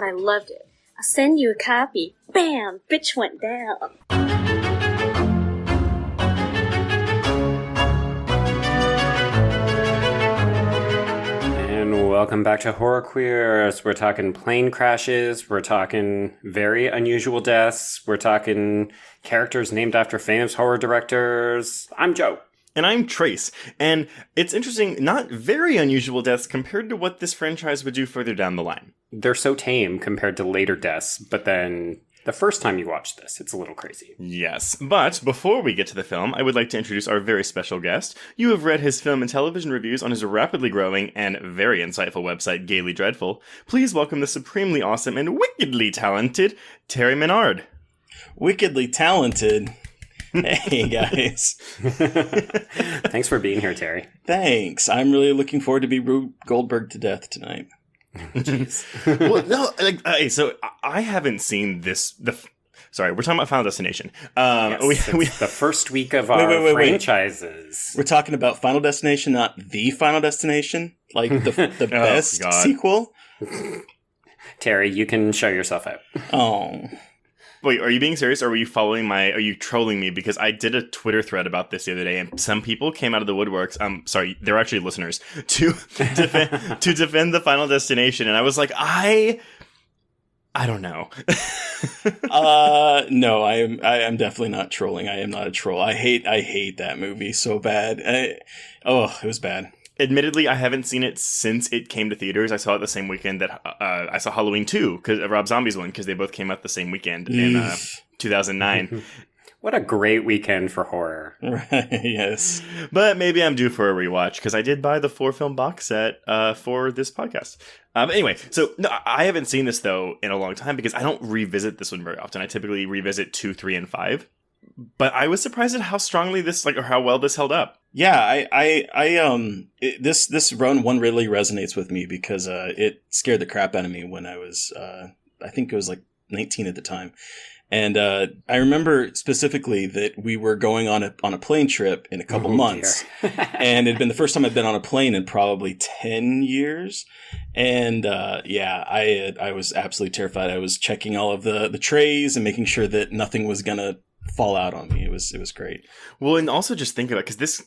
I loved it. I'll send you a copy. Bam! Bitch went down. And welcome back to Horror Queers. We're talking plane crashes. We're talking very unusual deaths. We're talking characters named after famous horror directors. I'm Joe. And I'm Trace. And it's interesting, not very unusual deaths compared to what this franchise would do further down the line. They're so tame compared to later deaths, but then the first time you watch this, it's a little crazy. Yes, but before we get to the film, I would like to introduce our very special guest. You have read his film and television reviews on his rapidly growing and very insightful website, Gaily Dreadful. Please welcome the supremely awesome and wickedly talented Terry Mesnard. Wickedly talented? Hey, guys. Thanks for being here, Terry. Thanks. I'm really looking forward to be Rube Goldberg to death tonight. Jeez. Well, no, so I haven't seen this. Sorry, we're talking about Final Destination. Yes, it's the first week of our franchises. We're talking about Final Destination, not the Final Destination, like the best sequel. Terry, you can show yourself out. Oh. Wait, are you being serious, or are you trolling me? Because I did a Twitter thread about this the other day, and some people came out of the woodworks, sorry, they're actually listeners, to defend the Final Destination, and I was like, I don't know. No, I am definitely not trolling. I am not a troll. I hate that movie so bad. It was bad. Admittedly, I haven't seen it since it came to theaters. I saw it the same weekend that I saw Halloween 2, because Rob Zombie's one, because they both came out the same weekend in 2009. What a great weekend for horror. Right, yes. But maybe I'm due for a rewatch, because I did buy the 4-film box set for this podcast. But anyway, so no, I haven't seen this, though, in a long time, because I don't revisit this one very often. I typically revisit 2, 3, and 5. But I was surprised at how strongly this, or how well this held up. Yeah, this run one really resonates with me because it scared the crap out of me when I was, I think it was like 19 at the time. And I remember specifically that we were going on a plane trip in a couple months. And it had been the first time I'd been on a plane in probably 10 years. And I was absolutely terrified. I was checking all of the trays and making sure that nothing was going to fall out on me. It was great. Well, and also just think about it, because this,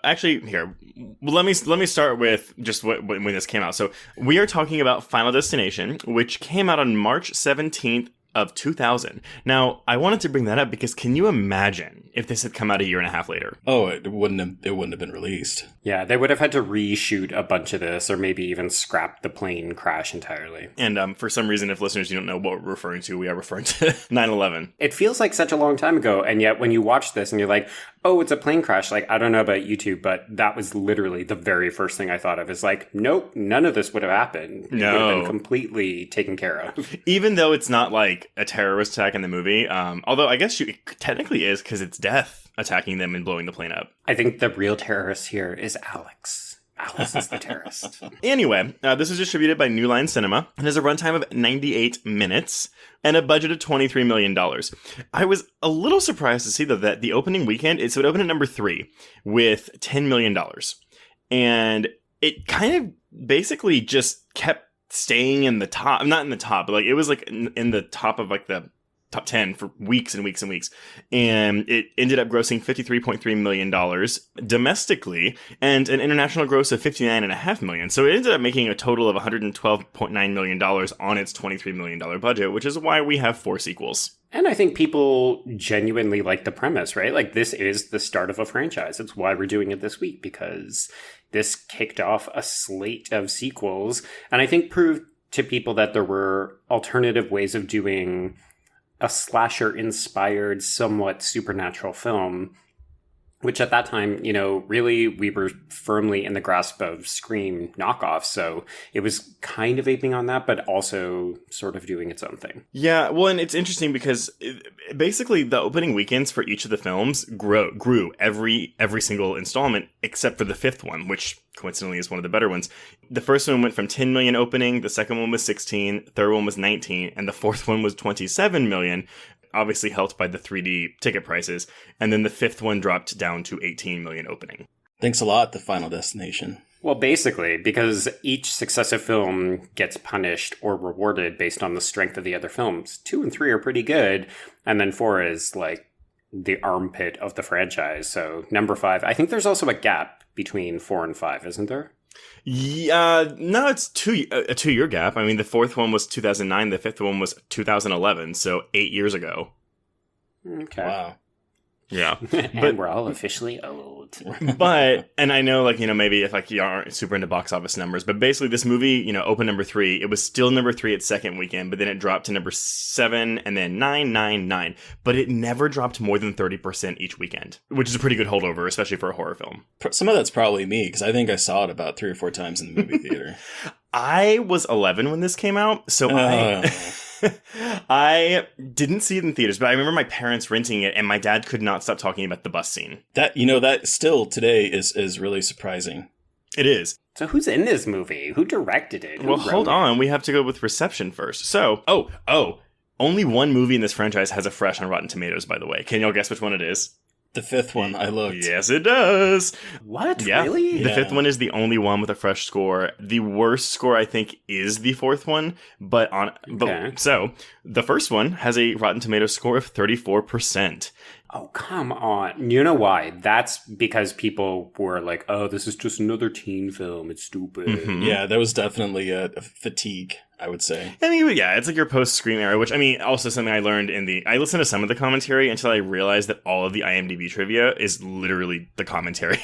actually, here, let me start with just when this came out. So we are talking about Final Destination, which came out on March 17th of 2000. Now, I wanted to bring that up because can you imagine if this had come out a year and a half later? Oh, it wouldn't have been released. Yeah, they would have had to reshoot a bunch of this, or maybe even scrap the plane crash entirely. And for some reason, if listeners, you don't know what we're referring to, we are referring to 9/11. It feels like such a long time ago, and yet when you watch this and you're like, oh, it's a plane crash, like, I don't know about you two, but that was literally the very first thing I thought of, is like, nope, none of this would have happened. It would have been completely taken care of. Even though it's not like a terrorist attack in the movie, although I guess it technically is, because it's death attacking them and blowing the plane up. I think the real terrorist here is Alex. Alice is the terrorist. Anyway, this was distributed by New Line Cinema and has a runtime of 98 minutes and a budget of $23 million. I was a little surprised to see, though, that the opening weekend, it would open at number 3 with $10 million. And it kind of basically just kept staying in the top, not in the top, but like it was like in the top of like the top 10 for weeks and weeks and weeks. And it ended up grossing $53.3 million domestically and an international gross of $59.5 million. So it ended up making a total of $112.9 million on its $23 million budget, which is why we have 4 sequels. And I think people genuinely like the premise, right? Like, this is the start of a franchise. It's why we're doing it this week, because this kicked off a slate of sequels. And I think proved to people that there were alternative ways of doing a slasher-inspired, somewhat supernatural film, which at that time, you know, really we were firmly in the grasp of Scream knockoffs. So it was kind of aping on that, but also sort of doing its own thing. Yeah, well, and it's interesting because basically the opening weekends for each of the films grew every single installment except for the 5th one, which coincidentally is one of the better ones. The first one went from 10 million opening, the second one was 16, third one was 19, and the fourth one was 27 million. Obviously helped by the 3D ticket prices. And then the 5th one dropped down to 18 million opening. Thanks a lot, The Final Destination. Well, basically, because each successive film gets punished or rewarded based on the strength of the other films. 2 and 3 are pretty good, and then 4 is like the armpit of the franchise. So number 5, I think there's also a gap between 4 and 5, isn't there? Yeah, no, it's a 2-year gap. I mean, the 4th one was 2009, the 5th one was 2011, so 8 years ago. Okay. Wow. Yeah. And we're all officially old. But, and I know, like, maybe if, like, you aren't super into box office numbers, but basically this movie, opened number 3. It was still number 3 its second weekend, but then it dropped to number 7 and then 9. But it never dropped more than 30% each weekend, which is a pretty good holdover, especially for a horror film. Some of that's probably me, because I think I saw it about 3 or 4 times in the movie theater. I was 11 when this came out, so I didn't see it in theaters, but I remember my parents renting it, and my dad could not stop talking about the bus scene. That still today is really surprising. It is. So who's in this movie? Who directed it? Well, hold on. We have to go with reception first. So, only one movie in this franchise has a fresh on Rotten Tomatoes, by the way. Can y'all guess which one it is? The 5th one, I looked. Yes, it does. What? Yeah. Really? The Yeah. 5th one is the only one with a fresh score. The worst score, I think, is the 4th one. Okay. So, the first one has a Rotten Tomatoes score of 34%. Oh, come on. You know why? That's because people were like, oh, this is just another teen film. It's stupid. Mhm. Yeah, there was definitely a fatigue, I would say. I mean, yeah, it's like your post-Scream era, which, I mean, also something I learned I listened to some of the commentary until I realized that all of the IMDb trivia is literally the commentary.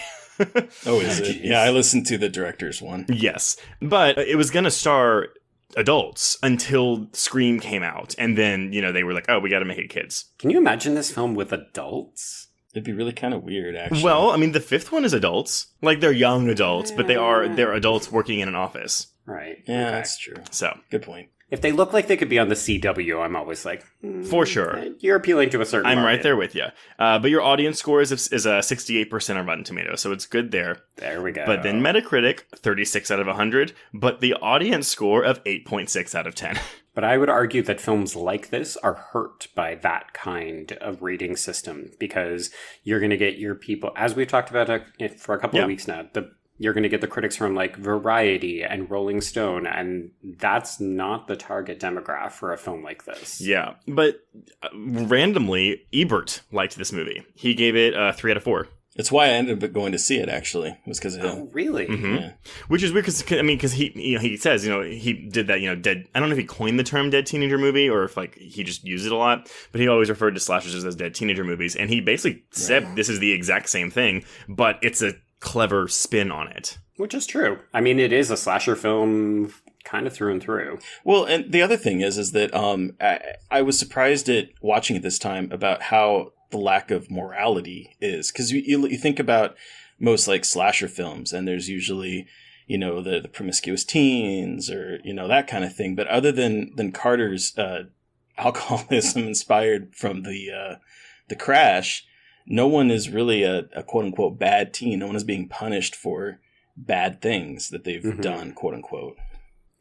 Oh, is it? Yeah, I listened to the director's one. Yes. But it was going to star adults until Scream came out. And then, they were like, oh, we got to make it kids. Can you imagine this film with adults? It'd be really kind of weird, actually. Well, I mean, the 5th one is adults. Like, they're young adults, but they're adults working in an office. Right. Yeah, Okay. that's true. So, Good point. If they look like they could be on the CW, I'm always like, for sure. You're appealing to a certain I'm market. right there with you. But your audience score is a 68% on Rotten Tomatoes, so it's good there. There we go. But then Metacritic, 36 out of 100, but the audience score of 8.6 out of 10. But I would argue that films like this are hurt by that kind of rating system because you're going to get your people, as we've talked about for a couple of weeks now, you're going to get the critics from like Variety and Rolling Stone, and that's not the target demographic for a film like this. Yeah, but randomly, Ebert liked this movie. He gave it a 3 out of 4. It's why I ended up going to see it, actually. It was because of him. Oh, really? Mm-hmm. Yeah. Which is weird because he says, he did that, dead. I don't know if he coined the term dead teenager movie or if like he just used it a lot, but he always referred to slashers as dead teenager movies. And he basically said this is the exact same thing, but it's a clever spin on it. Which is true. I mean, it is a slasher film kind of through and through. Well, and the other thing is that I was surprised at watching it this time about how the lack of morality is. Because you think about most like slasher films, and there's usually, the promiscuous teens or, that kind of thing. But other than Carter's alcoholism inspired from the crash, no one is really a quote unquote bad teen. No one is being punished for bad things that they've done, quote unquote.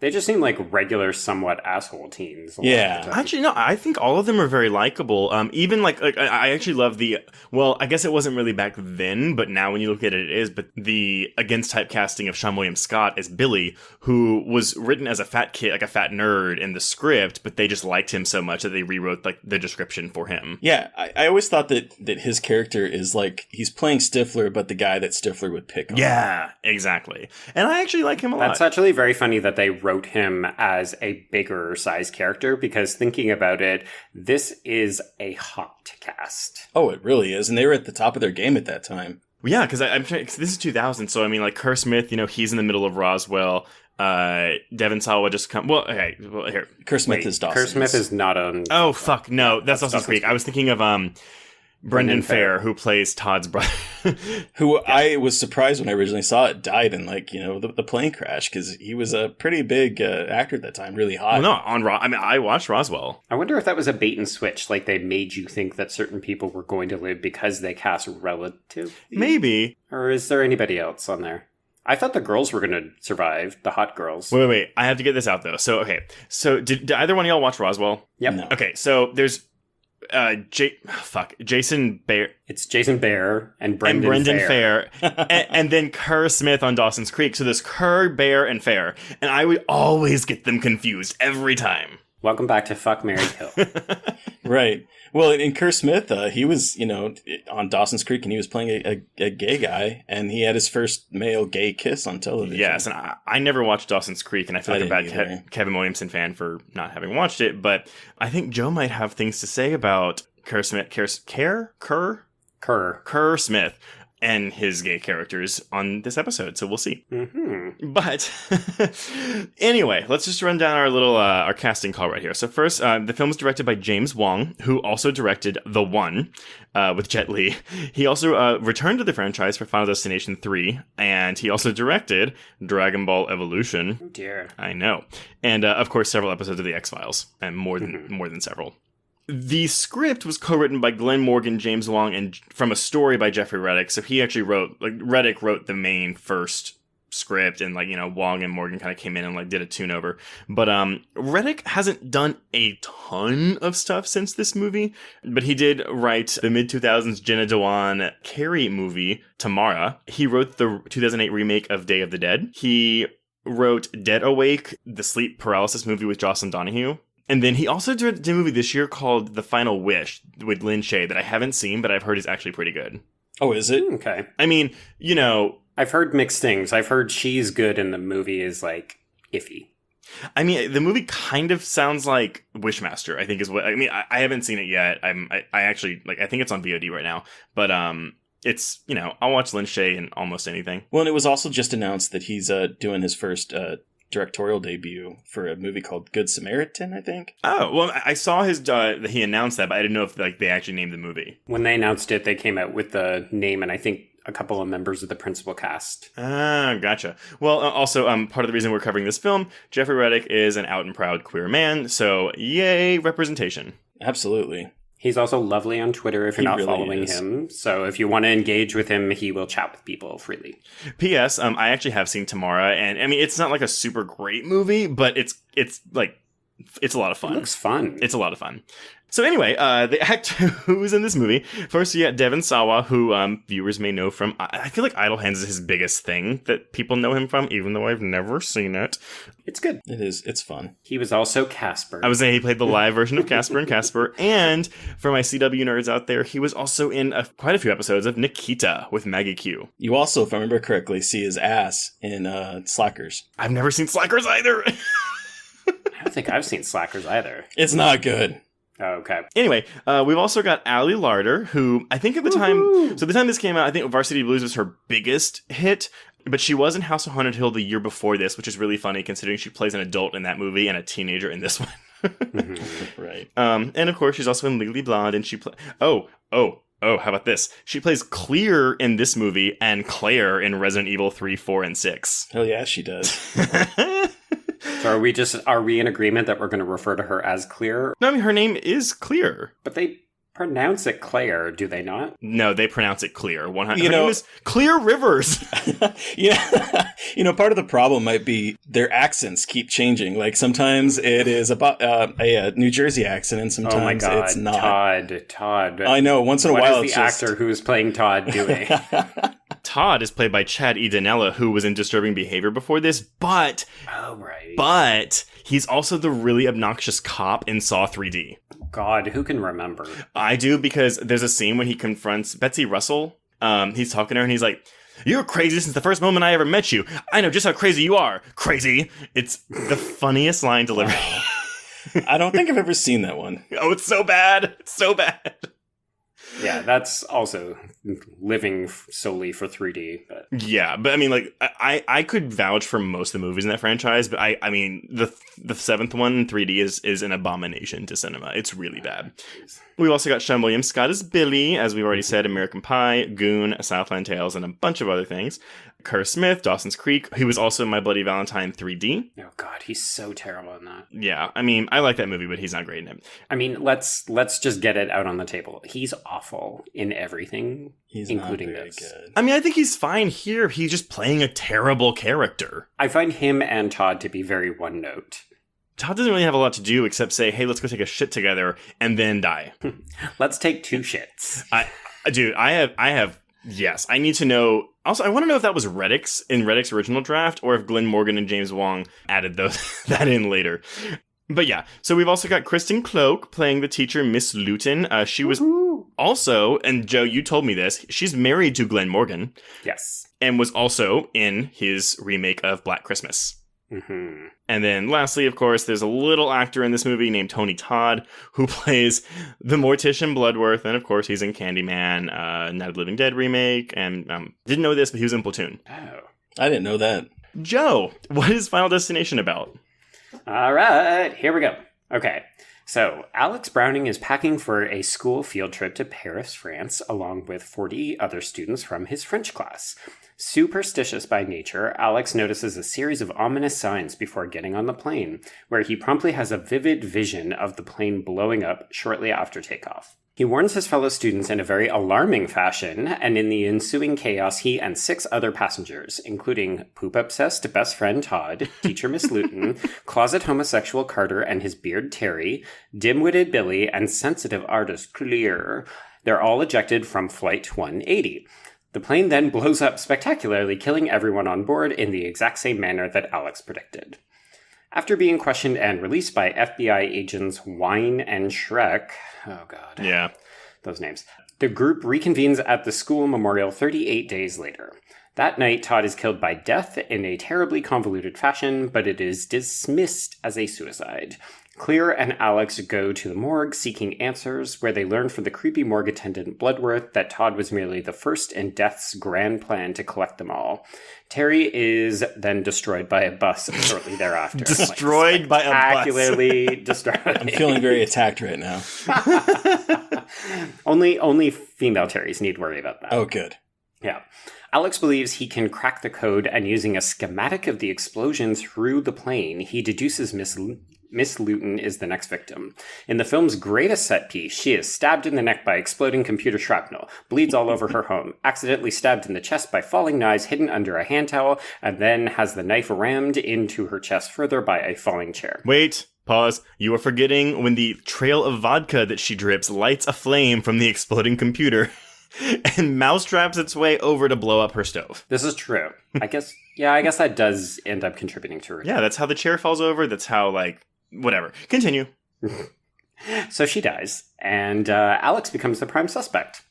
They just seem like regular, somewhat asshole teens. Yeah. Actually, no, I think all of them are very likable. Even like I actually love I guess it wasn't really back then, but now when you look at it, it is. But the against typecasting of Sean William Scott as Billy, who was written as a fat kid, like a fat nerd in the script, but they just liked him so much that they rewrote like the description for him. Yeah, I always thought that his character is like, he's playing Stifler, but the guy that Stifler would pick on. Yeah, exactly. And I actually like him a lot. That's actually very funny that they wrote him as a bigger size character, because thinking about it, this is a hot cast. Oh, it really is. And they were at the top of their game at that time. Yeah, because I'm trying. This is 2000, so I mean, like Kerr Smith, he's in the middle of Roswell. Devon Sawa just come. Well, okay. Well, here, Kerr Smith is Dawson. Kerr Smith is not on. Oh fuck, no, that's Dawson's Creek. I was thinking of Brendan Fair, who plays Todd's brother. Who I was surprised when I originally saw it died in the plane crash, because he was a pretty big actor at that time, really hot. Well, no, I watched Roswell. I wonder if that was a bait and switch, like they made you think that certain people were going to live because they cast relative. Maybe. Or is there anybody else on there? I thought the girls were going to survive, the hot girls. Wait. I have to get this out, though. So, okay. So, did either one of y'all watch Roswell? Yep. No. Okay, so there's Jason Bear. It's Jason Bear and Brendan Fair. and then Kerr Smith on Dawson's Creek. So there's Kerr, Bear, and Fair. And I would always get them confused every time. Welcome back to Fuck, Marry, Kill. Right. Well, in Kerr Smith, he was, on Dawson's Creek, and he was playing a gay guy, and he had his first male gay kiss on television. Yes, and I never watched Dawson's Creek, and I feel like a bad Kevin Williamson fan for not having watched it, but I think Joe might have things to say about Kerr Smith, Kerr Smith, and his gay characters on this episode, so we'll see. Mm-hmm. But anyway, let's just run down our little our casting call right here. So first, the film is directed by James Wong, who also directed The One with Jet Li. He also returned to the franchise for Final Destination 3, and he also directed Dragon Ball Evolution. Oh dear. I know. And of course, several episodes of The X-Files, and more than several. The script was co-written by Glenn Morgan, James Wong, and from a story by Jeffrey Reddick. So he actually Reddick wrote the main first script, and Wong and Morgan kind of came in and did a tune-over. But Reddick hasn't done a ton of stuff since this movie, but he did write the mid-2000s Jenna Dewan Carey movie, Tamara. He wrote the 2008 remake of Day of the Dead. He wrote Dead Awake, the sleep paralysis movie with Jocelyn Donahue. And then he also did a movie this year called The Final Wish with Lin Shaye that I haven't seen, but I've heard is actually pretty good. Oh, is it? Okay. I mean, I've heard mixed things. I've heard she's good and the movie is, iffy. I mean, the movie kind of sounds like Wishmaster, I think is what... I mean, I haven't seen it yet. I actually... I think it's on VOD right now. But, it's, I'll watch Lin Shaye in almost anything. Well, and it was also just announced that he's doing his first... directorial debut for a movie called Good Samaritan, I think. Oh, well, I saw he announced that, but I didn't know if they actually named the movie. When they announced it, they came out with the name and I think a couple of members of the principal cast. Ah, gotcha. Well, also, part of the reason we're covering this film, Jeffrey Reddick is an out and proud queer man, so yay, representation. Absolutely. He's also lovely on Twitter if you're not really following him. So if you want to engage with him, he will chat with people freely. P.S. I actually have seen Tamara, and I mean, it's not a super great movie, but it's a lot of fun. It looks fun. It's a lot of fun. So anyway, the actor who's in this movie, first you got Devon Sawa, who viewers may know from, I feel like Idle Hands is his biggest thing that people know him from, even though I've never seen it. It's good. It is. It's fun. He was also Casper. I was saying he played the live version of Casper and Casper, and for my CW nerds out there, he was also in quite a few episodes of Nikita with Maggie Q. You also, if I remember correctly, see his ass in Slackers. I've never seen Slackers either. I don't think I've seen Slackers either. It's not good. Oh, okay. Anyway, we've also got Ali Larder, who I think at the time... So the time this came out, I think Varsity Blues was her biggest hit, but she was in House of Haunted Hill the year before this, which is really funny considering she plays an adult in that movie and a teenager in this one. Right. And of course, she's also in Legally Blonde, and she... Oh, how about this? She plays Clear in this movie and Claire in Resident Evil 3, 4, and 6. Hell yeah, she does. So are we in agreement that we're going to refer to her as Clear? No, I mean, her name is Clear. But they pronounce it Claire, do they not? No, they pronounce it Clear. Her name is Clear Rivers. Yeah. Part of the problem might be their accents keep changing. Sometimes it is about a New Jersey accent, and sometimes oh my God, it's not. Todd. I know. Once in a while, what is the actor who is playing Todd doing? Todd is played by Chad E. Danella, who was in Disturbing Behavior before this, but he's also the really obnoxious cop in Saw 3D. God, who can remember? I do, because there's a scene when he confronts Betsy Russell. He's talking to her and he's like, "You're crazy since the first moment I ever met you. I know just how crazy you are. Crazy." It's the funniest line delivery. I don't think I've ever seen that one. Oh, it's so bad. It's so bad. Yeah, that's also living solely for 3D. But. Yeah, but I mean, I could vouch for most of the movies in that franchise, but I mean, the seventh one in 3D is an abomination to cinema. It's really bad. We've also got Sean William Scott as Billy, as we've already said, American Pie, Goon, Southland Tales, and a bunch of other things. Kerr Smith, Dawson's Creek. He was also in My Bloody Valentine 3D. Oh God, he's so terrible in that. Yeah, I mean, I like that movie, but he's not great in it. I mean, let's just get it out on the table. He's awful in everything, including this. Good. I mean, I think he's fine here. He's just playing a terrible character. I find him and Todd to be very one note. Todd doesn't really have a lot to do except say, hey, let's go take a shit together, and then die. Let's take 2 shits. Yes, I need to know. Also, I want to know if that was Reddick's original draft, or if Glenn Morgan and James Wong added that in later. But yeah, so we've also got Kristen Cloak playing the teacher, Miss Luton. She was also, and Joe, you told me this, she's married to Glenn Morgan. Yes. And was also in his remake of Black Christmas. Mm-hmm. And then lastly, of course, there's a little actor in this movie named Tony Todd who plays the Mortician Bloodworth. And of course, he's in Candyman, Night of the Living Dead remake. And didn't know this, but he was in Platoon. Oh. I didn't know that. Joe, what is Final Destination about? All right, here we go. Okay, so Alex Browning is packing for a school field trip to Paris, France, along with 40 other students from his French class. Superstitious by nature, Alex notices a series of ominous signs before getting on the plane, where he promptly has a vivid vision of the plane blowing up shortly after takeoff. He warns his fellow students in a very alarming fashion, and in the ensuing chaos, he and 6 other passengers, including poop-obsessed best friend Todd, teacher Miss Luton, closet homosexual Carter and his beard Terry, dim-witted Billy, and sensitive artist Clear, they're all ejected from Flight 180. The plane then blows up spectacularly, killing everyone on board in the exact same manner that Alex predicted. After being questioned and released by FBI agents Wine and Shrek, oh god, yeah, those names, the group reconvenes at the school memorial 38 days later. That night, Todd is killed by death in a terribly convoluted fashion, but it is dismissed as a suicide. Clear and Alex go to the morgue seeking answers, where they learn from the creepy morgue attendant Bloodworth that Todd was merely the first in Death's grand plan to collect them all. Terry is then destroyed by a bus shortly thereafter. Destroyed by a bus. Spectacularly destroyed. I'm feeling very attacked right now. Only female Terrys need worry about that. Oh, good. Yeah. Alex believes he can crack the code, and using a schematic of the explosion through the plane, he deduces Miss Luton is the next victim. In the film's greatest set piece, she is stabbed in the neck by exploding computer shrapnel, bleeds all over her home, accidentally stabbed in the chest by falling knives hidden under a hand towel, and then has the knife rammed into her chest further by a falling chair. Wait, pause. You are forgetting when the trail of vodka that she drips lights a flame from the exploding computer and mousetraps its way over to blow up her stove. This is true. I guess that does end up contributing to her. Yeah, that's how the chair falls over. That's how, whatever. Continue. So she dies, and Alex becomes the prime suspect.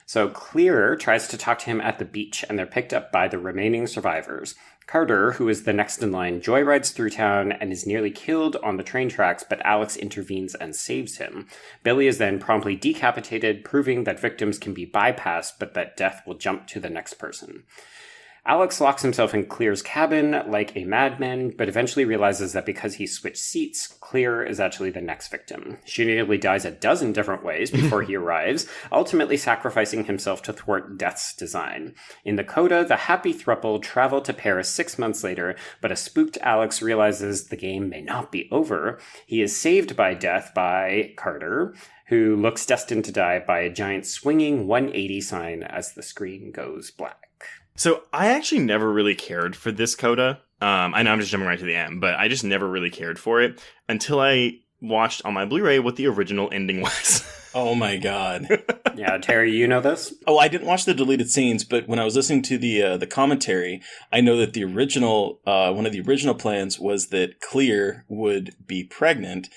So Clear tries to talk to him at the beach, and they're picked up by the remaining survivors. Carter, who is the next in line, joyrides through town and is nearly killed on the train tracks, but Alex intervenes and saves him. Billy is then promptly decapitated, proving that victims can be bypassed, but that death will jump to the next person. Alex locks himself in Clear's cabin like a madman, but eventually realizes that because he switched seats, Clear is actually the next victim. She nearly dies a dozen different ways before he arrives, ultimately sacrificing himself to thwart Death's design. In the coda, the happy throuple travel to Paris 6 months later, but a spooked Alex realizes the game may not be over. He is saved by Death by Carter, who looks destined to die by a giant swinging 180 sign as the screen goes black. So I actually never really cared for this coda. I know I'm just jumping right to the end, but I just never really cared for it until I watched on my Blu-ray what the original ending was. Oh my god. Yeah, Terry, you know this? Oh, I didn't watch the deleted scenes, but when I was listening to the commentary, I know that the original one of the original plans was that Clear would be pregnant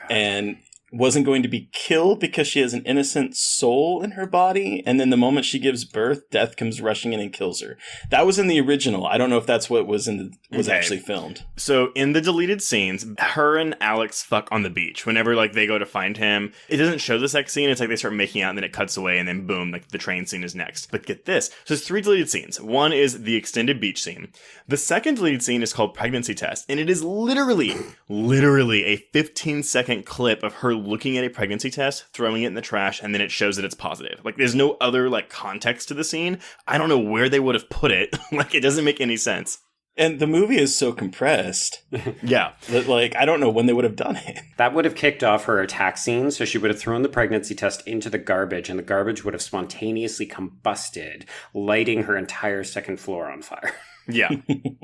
and wasn't going to be killed because she has an innocent soul in her body, and then the moment she gives birth, Death comes rushing in and kills her. That was in the original. I don't know if that's what was actually filmed. So in the deleted scenes, her and Alex fuck on the beach. Whenever they go to find him, it doesn't show the sex scene. It's like they start making out, and then it cuts away, and then boom, the train scene is next. But get this. So there's 3 deleted scenes. One is the extended beach scene. The second deleted scene is called Pregnancy Test, and it is literally a 15-second clip of her looking at a pregnancy test, throwing it in the trash, and then it shows that it's positive. There's no other context to the scene. I don't know where they would have put it. It doesn't make any sense. And the movie is so compressed. Yeah. That, I don't know when they would have done it. That would have kicked off her attack scene, so she would have thrown the pregnancy test into the garbage, and the garbage would have spontaneously combusted, lighting her entire second floor on fire. Yeah,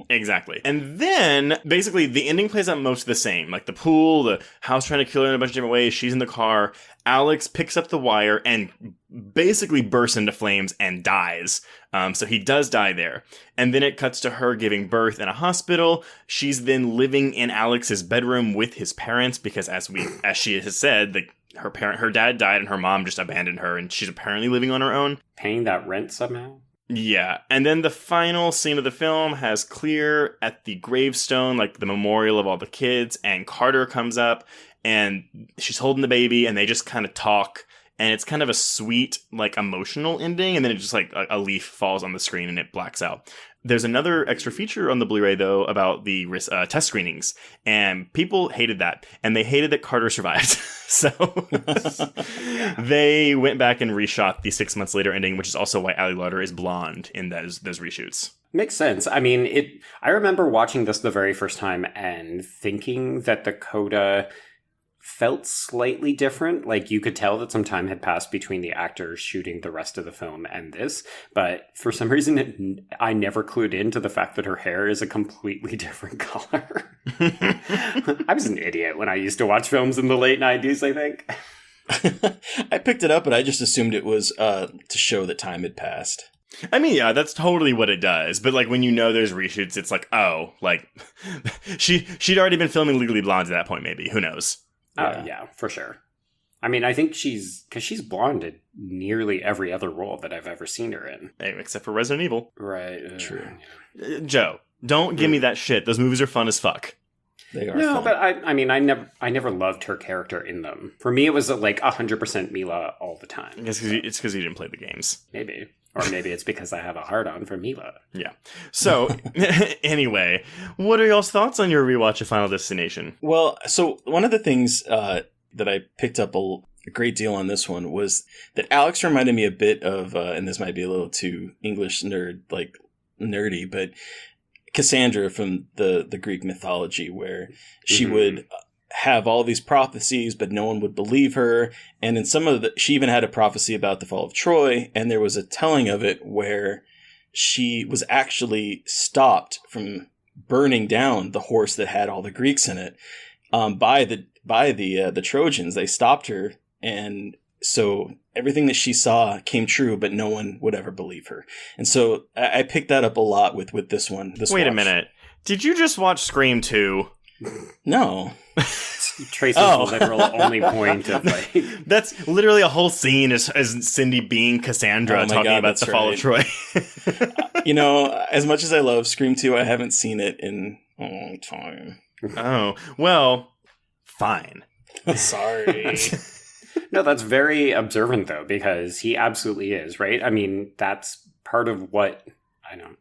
exactly. And then, basically, the ending plays out most the same. Like, the pool, the house trying to kill her in a bunch of different ways, she's in the car, Alex picks up the wire and basically bursts into flames and dies. So he does die there. And then it cuts to her giving birth in a hospital. She's then living in Alex's bedroom with his parents because, as she has said, her dad died and her mom just abandoned her, and she's apparently living on her own. Paying that rent somehow? Yeah, and then the final scene of the film has Clear at the gravestone, like the memorial of all the kids, and Carter comes up, and she's holding the baby, and they just kind of talk, and it's kind of a sweet, like, emotional ending, and then it just, like, a leaf falls on the screen, and it blacks out. There's another extra feature on the Blu-ray, though, about the test screenings, and people hated that, and they hated that Carter survived. So they went back and reshot the 6 months later ending, which is also why Ali Larter is blonde in those reshoots. Makes sense. I mean, I remember watching this the very first time and thinking that the coda felt slightly different. Like, you could tell that some time had passed between the actors shooting the rest of the film and this, but for some reason I never clued into the fact that her hair is a completely different color. I was an idiot when I used to watch films in the late 90s, I think. I picked it up, but I just assumed it was to show that time had passed. I mean, yeah, that's totally what it does. But, like, when you know there's reshoots, it's like, oh, like, she'd already been filming Legally Blonde at that point, maybe. Who knows? Oh, yeah, for sure. I mean, I think she's blonde in nearly every other role that I've ever seen her in. Except for Resident Evil. Right. True. Joe, don't give me that shit. Those movies are fun as fuck. They are No, fun. but I mean, I never loved her character in them. For me, it was like 100% Mila all the time. I guess it's because you didn't play the games. Maybe. Or maybe it's because I have a hard-on for Mila. Yeah. So, anyway, what are y'all's thoughts on your rewatch of Final Destination? Well, so one of the things that I picked up a great deal on this one was that Alex reminded me a bit of, and this might be a little too English nerdy, but Cassandra from the Greek mythology, where she would have all these prophecies, but no one would believe her. And in she even had a prophecy about the fall of Troy, and there was a telling of it where she was actually stopped from burning down the horse that had all the Greeks in it by the Trojans. They stopped her, and so everything that she saw came true, but no one would ever believe her. And so I picked that up a lot with this one. Wait a minute. Did you just watch Scream 2? No. Tracy's literal only point of like... That's literally a whole scene as Cindy being Cassandra talking about the fall of Troy. You know, as much as I love Scream 2, I haven't seen it in a long time. Oh, well, fine. Sorry. No, that's very observant, though, because he absolutely is, right? I mean, that's part of what... I know.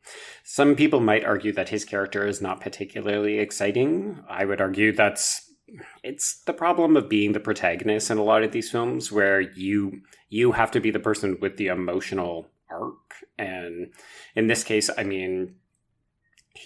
Some people might argue that his character is not particularly exciting. I would argue it's the problem of being the protagonist in a lot of these films, where you have to be the person with the emotional arc. And in this case, I mean,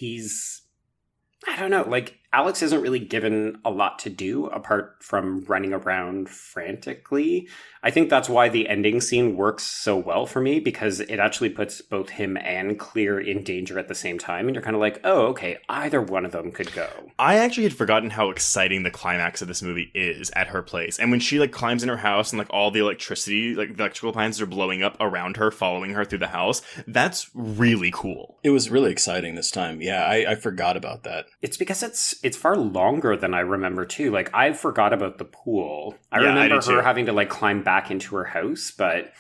I don't know, like, Alex isn't really given a lot to do apart from running around frantically. I think that's why the ending scene works so well for me, because it actually puts both him and Clear in danger at the same time. And you're kind of like, oh, okay, either one of them could go. I actually had forgotten how exciting the climax of this movie is at her place. And when she, like, climbs in her house and, like, all the electricity, like, the electrical appliances are blowing up around her, following her through the house, that's really cool. It was really exciting this time. Yeah, I forgot about that. It's because it's far longer than I remember, too. Like, I forgot about the pool. I remember her having to, like, climb back into her house, but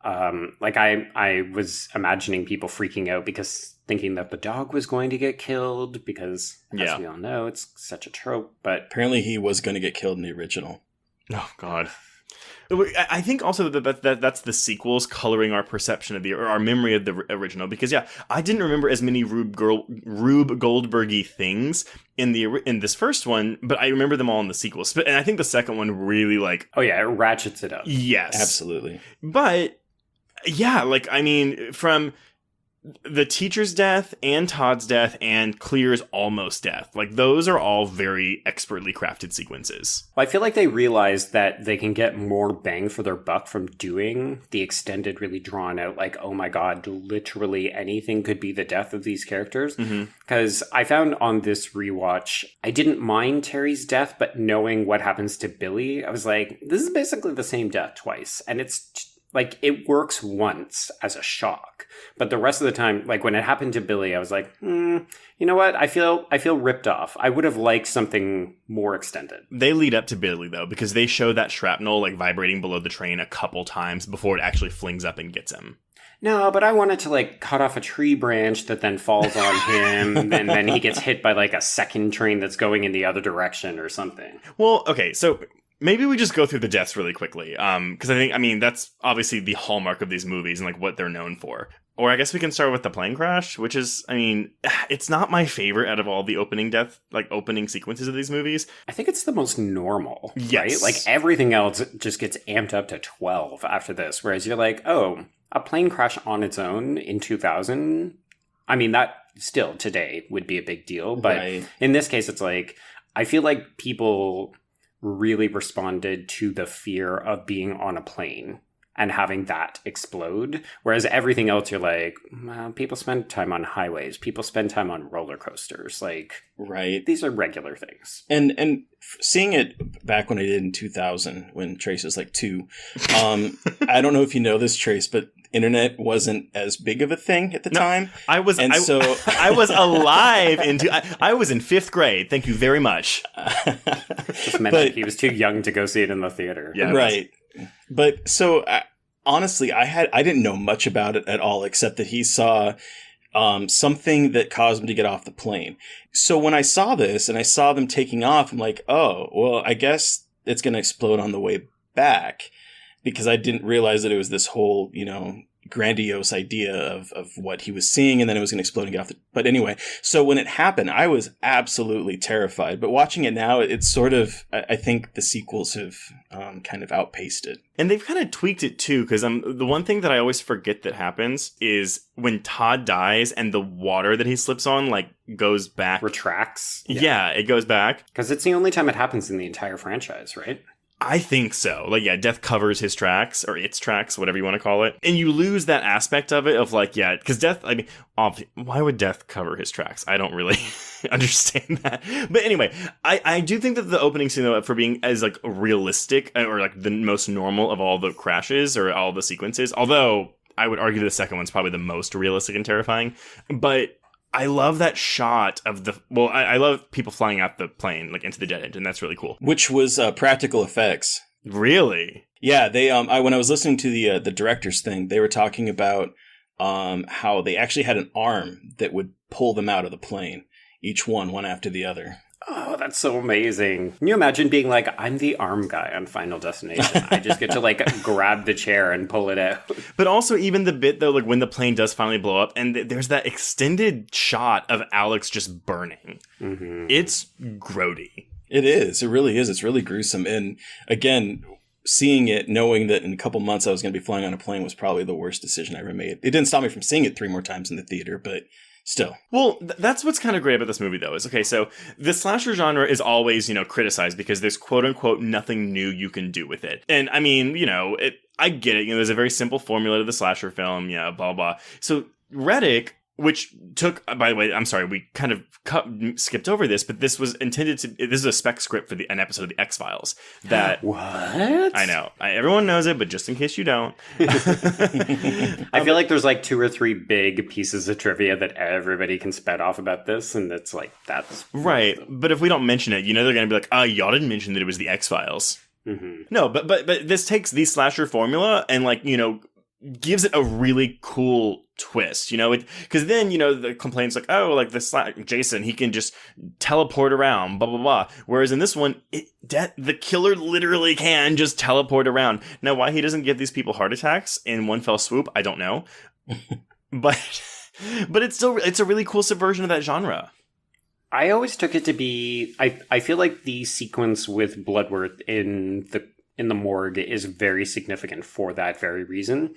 like I was imagining people freaking out because thinking that the dog was going to get killed, because as we all know, it's such a trope. But apparently he was going to get killed in the original. Oh God. I think also that's the sequels coloring our perception of our memory of the original, because I didn't remember as many Rube Goldberg-y things in this first one, but I remember them all in the sequels. And I think the second one really, like, oh yeah, it ratchets it up. Yes, absolutely. But yeah, like, I mean, from the teacher's death and Todd's death and Clear's almost death, like those are all very expertly crafted sequences. I feel like they realized that they can get more bang for their buck from doing the extended, really drawn out, like, oh my god, literally anything could be the death of these characters. Because I found on this rewatch, I didn't mind Terry's death, but knowing what happens to Billy, I was like, this is basically the same death twice. And it's like, it works once as a shock, but the rest of the time, like when it happened to Billy, I was like, you know what? I feel ripped off. I would have liked something more extended. They lead up to Billy though, because they show that shrapnel like vibrating below the train a couple times before it actually flings up and gets him. No, but I wanted to like cut off a tree branch that then falls on him, and then he gets hit by like a second train that's going in the other direction or something. Well, okay, so maybe we just go through the deaths really quickly, because I mean, that's obviously the hallmark of these movies and like what they're known for. Or I guess we can start with the plane crash, which is, I mean, it's not my favorite out of all the opening sequences of these movies. I think it's the most normal, yes. Right? Like everything else just gets amped up to 12 after this, whereas you're like, oh, a plane crash on its own in 2000, I mean, that still today would be a big deal, but in this case, it's like, I feel like people really responded to the fear of being on a plane and having that explode. Whereas everything else, you're like, well, people spend time on highways. People spend time on roller coasters. Like, these are regular things. And seeing it back when I did in 2000, when Trace was like 2, I don't know if you know this, Trace, but internet wasn't as big of a thing at the time. I was alive I was in 5th grade. Thank you very much. Just meant he was too young to go see it in the theater. Yeah, right. But so honestly, I didn't know much about it at all, except that he saw something that caused him to get off the plane. So when I saw this and I saw them taking off, I'm like, oh, well, I guess it's going to explode on the way back, because I didn't realize that it was this whole, grandiose idea of what he was seeing, and then it was going to explode and get off the... But anyway, so when it happened, I was absolutely terrified. But watching it now, it's sort of... I think the sequels have kind of outpaced it. And they've kind of tweaked it too, because the one thing that I always forget that happens is when Todd dies and the water that he slips on, like, goes back... Retracts? Yeah, it goes back. Because it's the only time it happens in the entire franchise, right? I think so. Like, yeah, Death covers his tracks, or its tracks, whatever you want to call it. And you lose that aspect of it of, like, yeah, because Death, I mean, why would Death cover his tracks? I don't really understand that. But anyway, I do think that the opening scene, though, for being as, like, realistic, or, like, the most normal of all the crashes, or all the sequences, although I would argue the second one's probably the most realistic and terrifying, but... I love that shot of I love people flying out the plane, like, into the dead end, and that's really cool. Which was practical effects. Really? Yeah, they when I was listening to the director's thing, they were talking about how they actually had an arm that would pull them out of the plane, each one after the other. Oh, that's so amazing. Can you imagine being like, I'm the arm guy on Final Destination. I just get to, like, grab the chair and pull it out. But also even the bit, though, like, when the plane does finally blow up, and there's that extended shot of Alex just burning. Mm-hmm. It's grody. It is. It really is. It's really gruesome. And, again... seeing it, knowing that in a couple months I was going to be flying on a plane was probably the worst decision I ever made. It didn't stop me from seeing it 3 more times in the theater, but still. Well, that's what's kind of great about this movie, though, is, okay, so the slasher genre is always, criticized because there's quote-unquote nothing new you can do with it. And, I mean, I get it. There's a very simple formula to the slasher film, blah, blah. So Reddick... which took, by the way, I'm sorry, we kind of skipped over this, but this was intended to, this is a spec script for an episode of The X-Files. That What? I know. Everyone knows it, but just in case you don't. I feel like there's like 2 or 3 big pieces of trivia that everybody can spout off about this, and it's like, that's... Right, but if we don't mention it, they're going to be like, y'all didn't mention that it was The X-Files. Mm-hmm. No, but this takes the slasher formula and, like, gives it a really cool twist, because then, the complaints like, oh, like Jason, he can just teleport around, blah, blah, blah. Whereas in this one, the killer literally can just teleport around. Now, why he doesn't give these people heart attacks in one fell swoop, I don't know. but it's a really cool subversion of that genre. I always took it to be, I feel like the sequence with Bloodworth in the morgue is very significant for that very reason.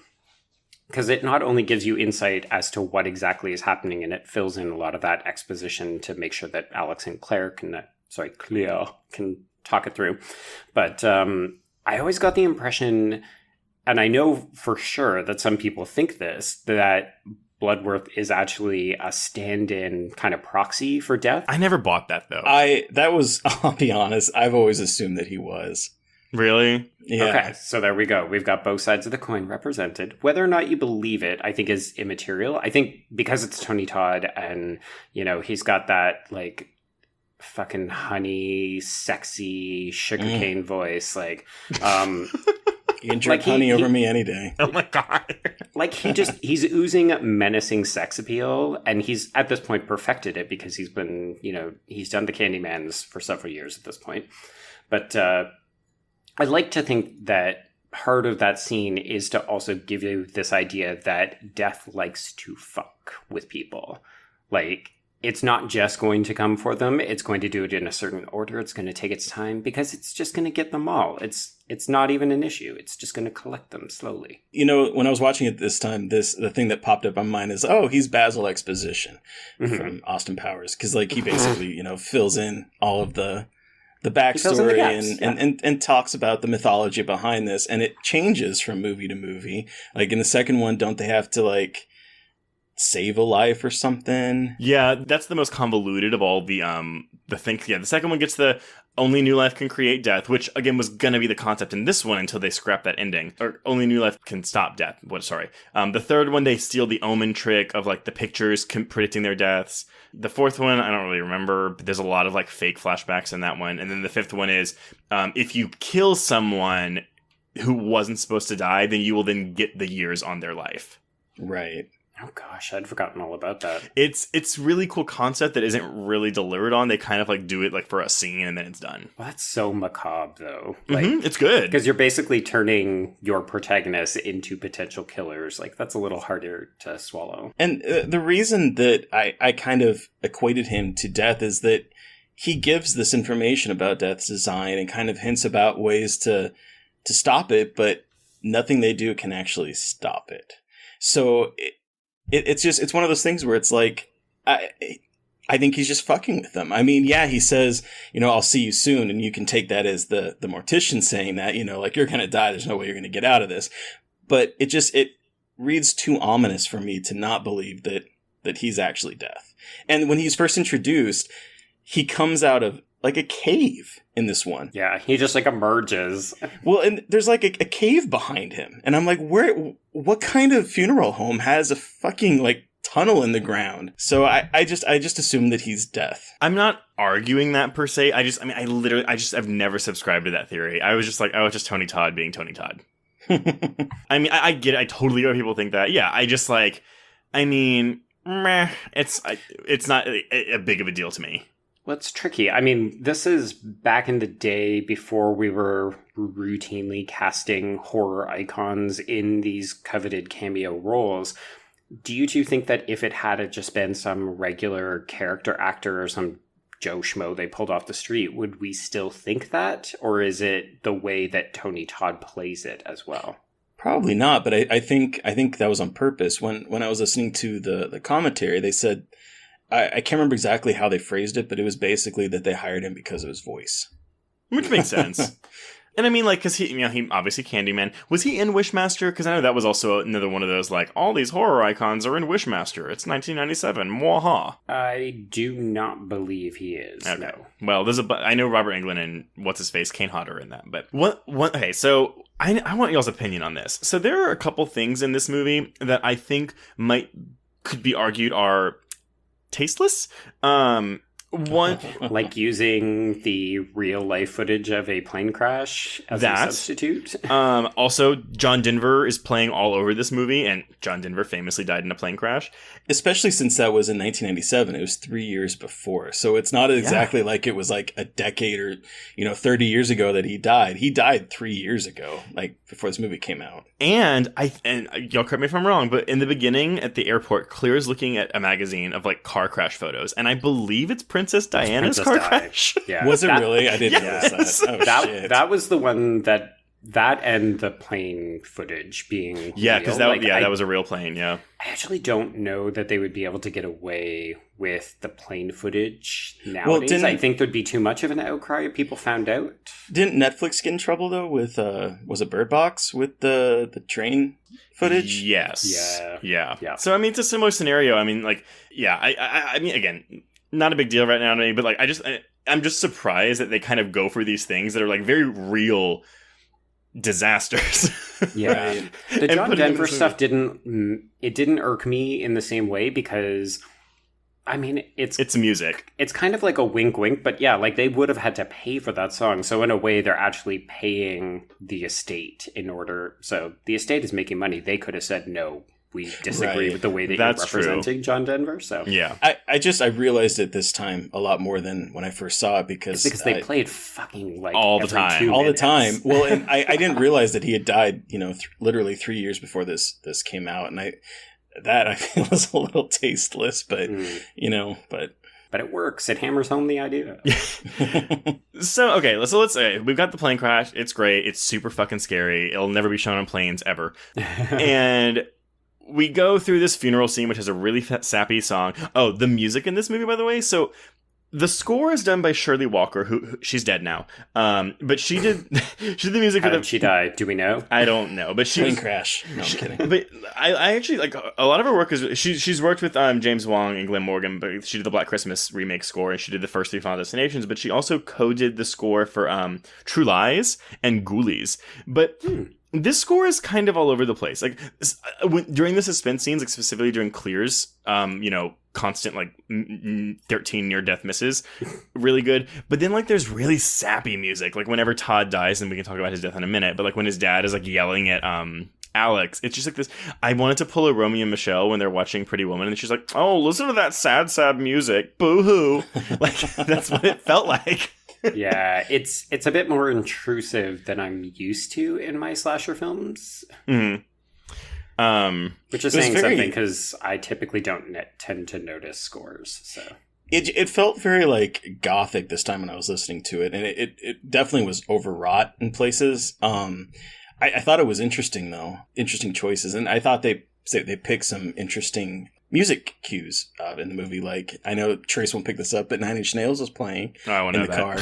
because it not only gives you insight as to what exactly is happening, and it fills in a lot of that exposition to make sure that Alex and Claire can talk it through. But I always got the impression, and I know for sure that some people think this, that Bloodworth is actually a stand-in kind of proxy for Death. I never bought that, though. I'll be honest, I've always assumed that he was. Really? Yeah. Okay, so there we go. We've got both sides of the coin represented. Whether or not you believe it, I think is immaterial. I think because it's Tony Todd and, he's got that, like, fucking honey, sexy, sugarcane voice, like, You can drink honey over me any day. Oh my God. Like he's oozing menacing sex appeal, and he's at this point perfected it because he's been, he's done the Candymans for several years at this point. But I like to think that part of that scene is to also give you this idea that Death likes to fuck with people. Like, it's not just going to come for them. It's going to do it in a certain order. It's going to take its time because it's just going to get them all. It's not even an issue. It's just going to collect them slowly. When I was watching it this time, the thing that popped up on mine is, he's Basil Exposition from Austin Powers. Because, like, he basically, fills in all of the backstory and talks about the mythology behind this. And it changes from movie to movie. Like, in the second one, don't they have to, like, save a life or something? Yeah, that's the most convoluted of all the things. Yeah, the second one gets the only new life can create death, which again was gonna be the concept in this one until they scrapped that ending. Or only new life can stop death. The third one, they steal the omen trick of like the pictures predicting their deaths. The fourth one, I don't really remember, but there's a lot of like fake flashbacks in that one. And then the fifth one is if you kill someone who wasn't supposed to die, then you will then get the years on their life. Right. Oh gosh, I'd forgotten all about that. It's really cool concept that isn't really delivered on. They kind of like do it like for a scene and then it's done. Well, that's so macabre though. Like, it's good. Because you're basically turning your protagonists into potential killers. Like, that's a little harder to swallow. And the reason that I kind of equated him to Death is that he gives this information about Death's design and kind of hints about ways to stop it, but nothing they do can actually stop it. So it's one of those things where it's like, I think he's just fucking with them. I mean, yeah, he says, I'll see you soon. And you can take that as the mortician saying that, like, you're going to die. There's no way you're going to get out of this. But it reads too ominous for me to not believe that he's actually Death. And when he's first introduced, he comes out of like a cave in this one. Yeah, he just like emerges. Well, and there's like a cave behind him. And I'm like, what kind of funeral home has a fucking like tunnel in the ground? So I just assume that he's Death. I'm not arguing that per se. I've never subscribed to that theory. I was just like, oh, it's just Tony Todd being Tony Todd. I mean, I get it. I totally get why people think that. Yeah, it's not a big of a deal to me. Well, it's tricky. I mean, this is back in the day before we were routinely casting horror icons in these coveted cameo roles. Do you two think that if it had just been some regular character actor or some Joe Schmo they pulled off the street, would we still think that? Or is it the way that Tony Todd plays it as well? Probably not, but I think that was on purpose. When I was listening to the commentary, they said, I can't remember exactly how they phrased it, but it was basically that they hired him because of his voice. Which makes sense. And I mean, like, because he obviously Candyman. Was he in Wishmaster? Because I know that was also another one of those, like, all these horror icons are in Wishmaster. It's 1997. Mwaha. I do not believe he is. Okay. No. Well, I know Robert Englund and what's-his-face, Kane Hodder in that. But okay, so I want y'all's opinion on this. So there are a couple things in this movie that I think could be argued are tasteless. One, like using the real life footage of a plane crash as a substitute. Also, John Denver is playing all over this movie, and John Denver famously died in a plane crash. Especially since that was in 1997. It was 3 years before. So it's not exactly like it was like a decade or, 30 years ago that he died. He died 3 years ago, like before this movie came out. And y'all correct me if I'm wrong, but in the beginning at the airport, Clear is looking at a magazine of like car crash photos, and I believe it's Princess Diana's car crash. Yeah. Was it really? I didn't notice that. Oh, shit. That was the one that That and the plane footage being because real. that was a real plane. Yeah, I actually don't know that they would be able to get away with the plane footage nowadays. I think there'd be too much of an outcry if people found out. Didn't Netflix get in trouble though with was it Bird Box with the train footage? Yes. Yeah. So I mean, it's a similar scenario. I mean, I mean, again, not a big deal right now to me, but I'm just surprised that they kind of go for these things that are like very real disasters. Yeah. Right. The John Denver stuff didn't irk me in the same way because, I mean, it's music. It's kind of like a wink wink, but yeah, like they would have had to pay for that song. So in a way, they're actually paying the estate so the estate is making money. They could have said, no, we disagree with the way that you're representing John Denver. So yeah, I realized it this time a lot more than when I first saw it because they played fucking like all the time. Well, and I didn't realize that he had died, literally 3 years before this came out, and I feel was a little tasteless, but But it works. It hammers home the idea. So let's say we've got the plane crash. It's great. It's super fucking scary. It'll never be shown on planes ever. And we go through this funeral scene, which has a really sappy song. Oh, the music in this movie, by the way. So the score is done by Shirley Walker, who she's dead now. But she did the music. How did she die? Do we know? I don't know. But plane crash. No, I'm kidding. But I actually like a lot of her work is she's worked with James Wong and Glenn Morgan. But she did the Black Christmas remake score, and she did the first 3 Final Destinations. But she also co-did the score for True Lies and Ghoulies. But this score is kind of all over the place. Like during the suspense scenes, like specifically during Clear's, constant 13 near-death misses, really good. But then there's really sappy music. Like whenever Todd dies, and we can talk about his death in a minute. But when his dad is yelling at Alex, it's just this. I wanted to pull a Romeo and Michelle when they're watching Pretty Woman, and she's like, "Oh, listen to that sad music, boo-hoo." That's what it felt like. Yeah, it's a bit more intrusive than I'm used to in my slasher films. Mm-hmm. Which is saying something because I typically don't tend to notice scores. So it felt very gothic this time when I was listening to it, and it definitely was overwrought in places. I thought it was interesting though, interesting choices, and I thought they picked some interesting music cues in the movie. I know Trace won't pick this up, but Nine Inch Nails was playing in the car.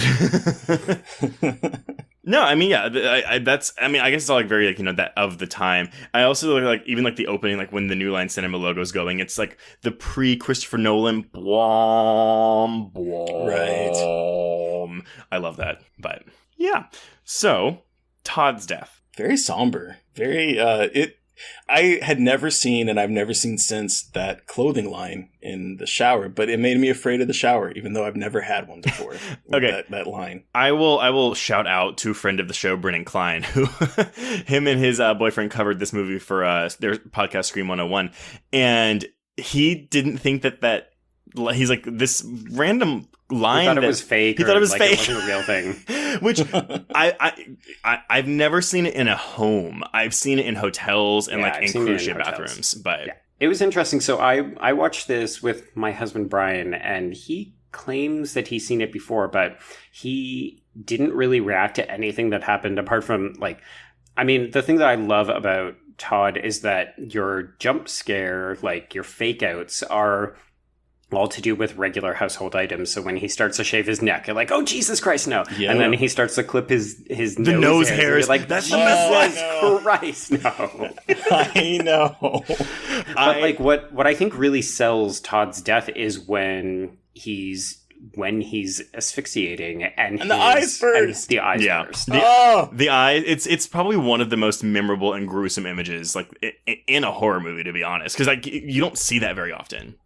No, I mean, yeah, I guess it's all very that of the time. I also even the opening, when the New Line Cinema logo is going, it's the pre-Christopher Nolan blom. Right. I love that. But yeah, so Todd's death, very somber, very I had never seen, and I've never seen since, that clothing line in the shower, but it made me afraid of the shower, even though I've never had one before. Okay. That line. I will shout out to a friend of the show, Brennan Klein, who him and his boyfriend covered this movie for their podcast Scream 101, and he didn't think that he's this random line. He thought it was fake. He thought it was fake. It wasn't a real thing. Which I've never seen it in a home. I've seen it in hotels and in cruise ship bathrooms. But yeah. It was interesting. So I watched this with my husband Brian, and he claims that he's seen it before, but he didn't really react to anything that happened apart from the thing that I love about Todd is that your jump scare, your fake outs are all to do with regular household items. So when he starts to shave his neck, you're like, oh, Jesus Christ, no. Yeah. And then he starts to clip his nose hairs. Like, that's the best. Christ, no. I know. But what I think really sells Todd's death is when he's asphyxiating and the eyes burst. The eyes burst. The eye. It's probably one of the most memorable and gruesome images in a horror movie, to be honest, because you don't see that very often.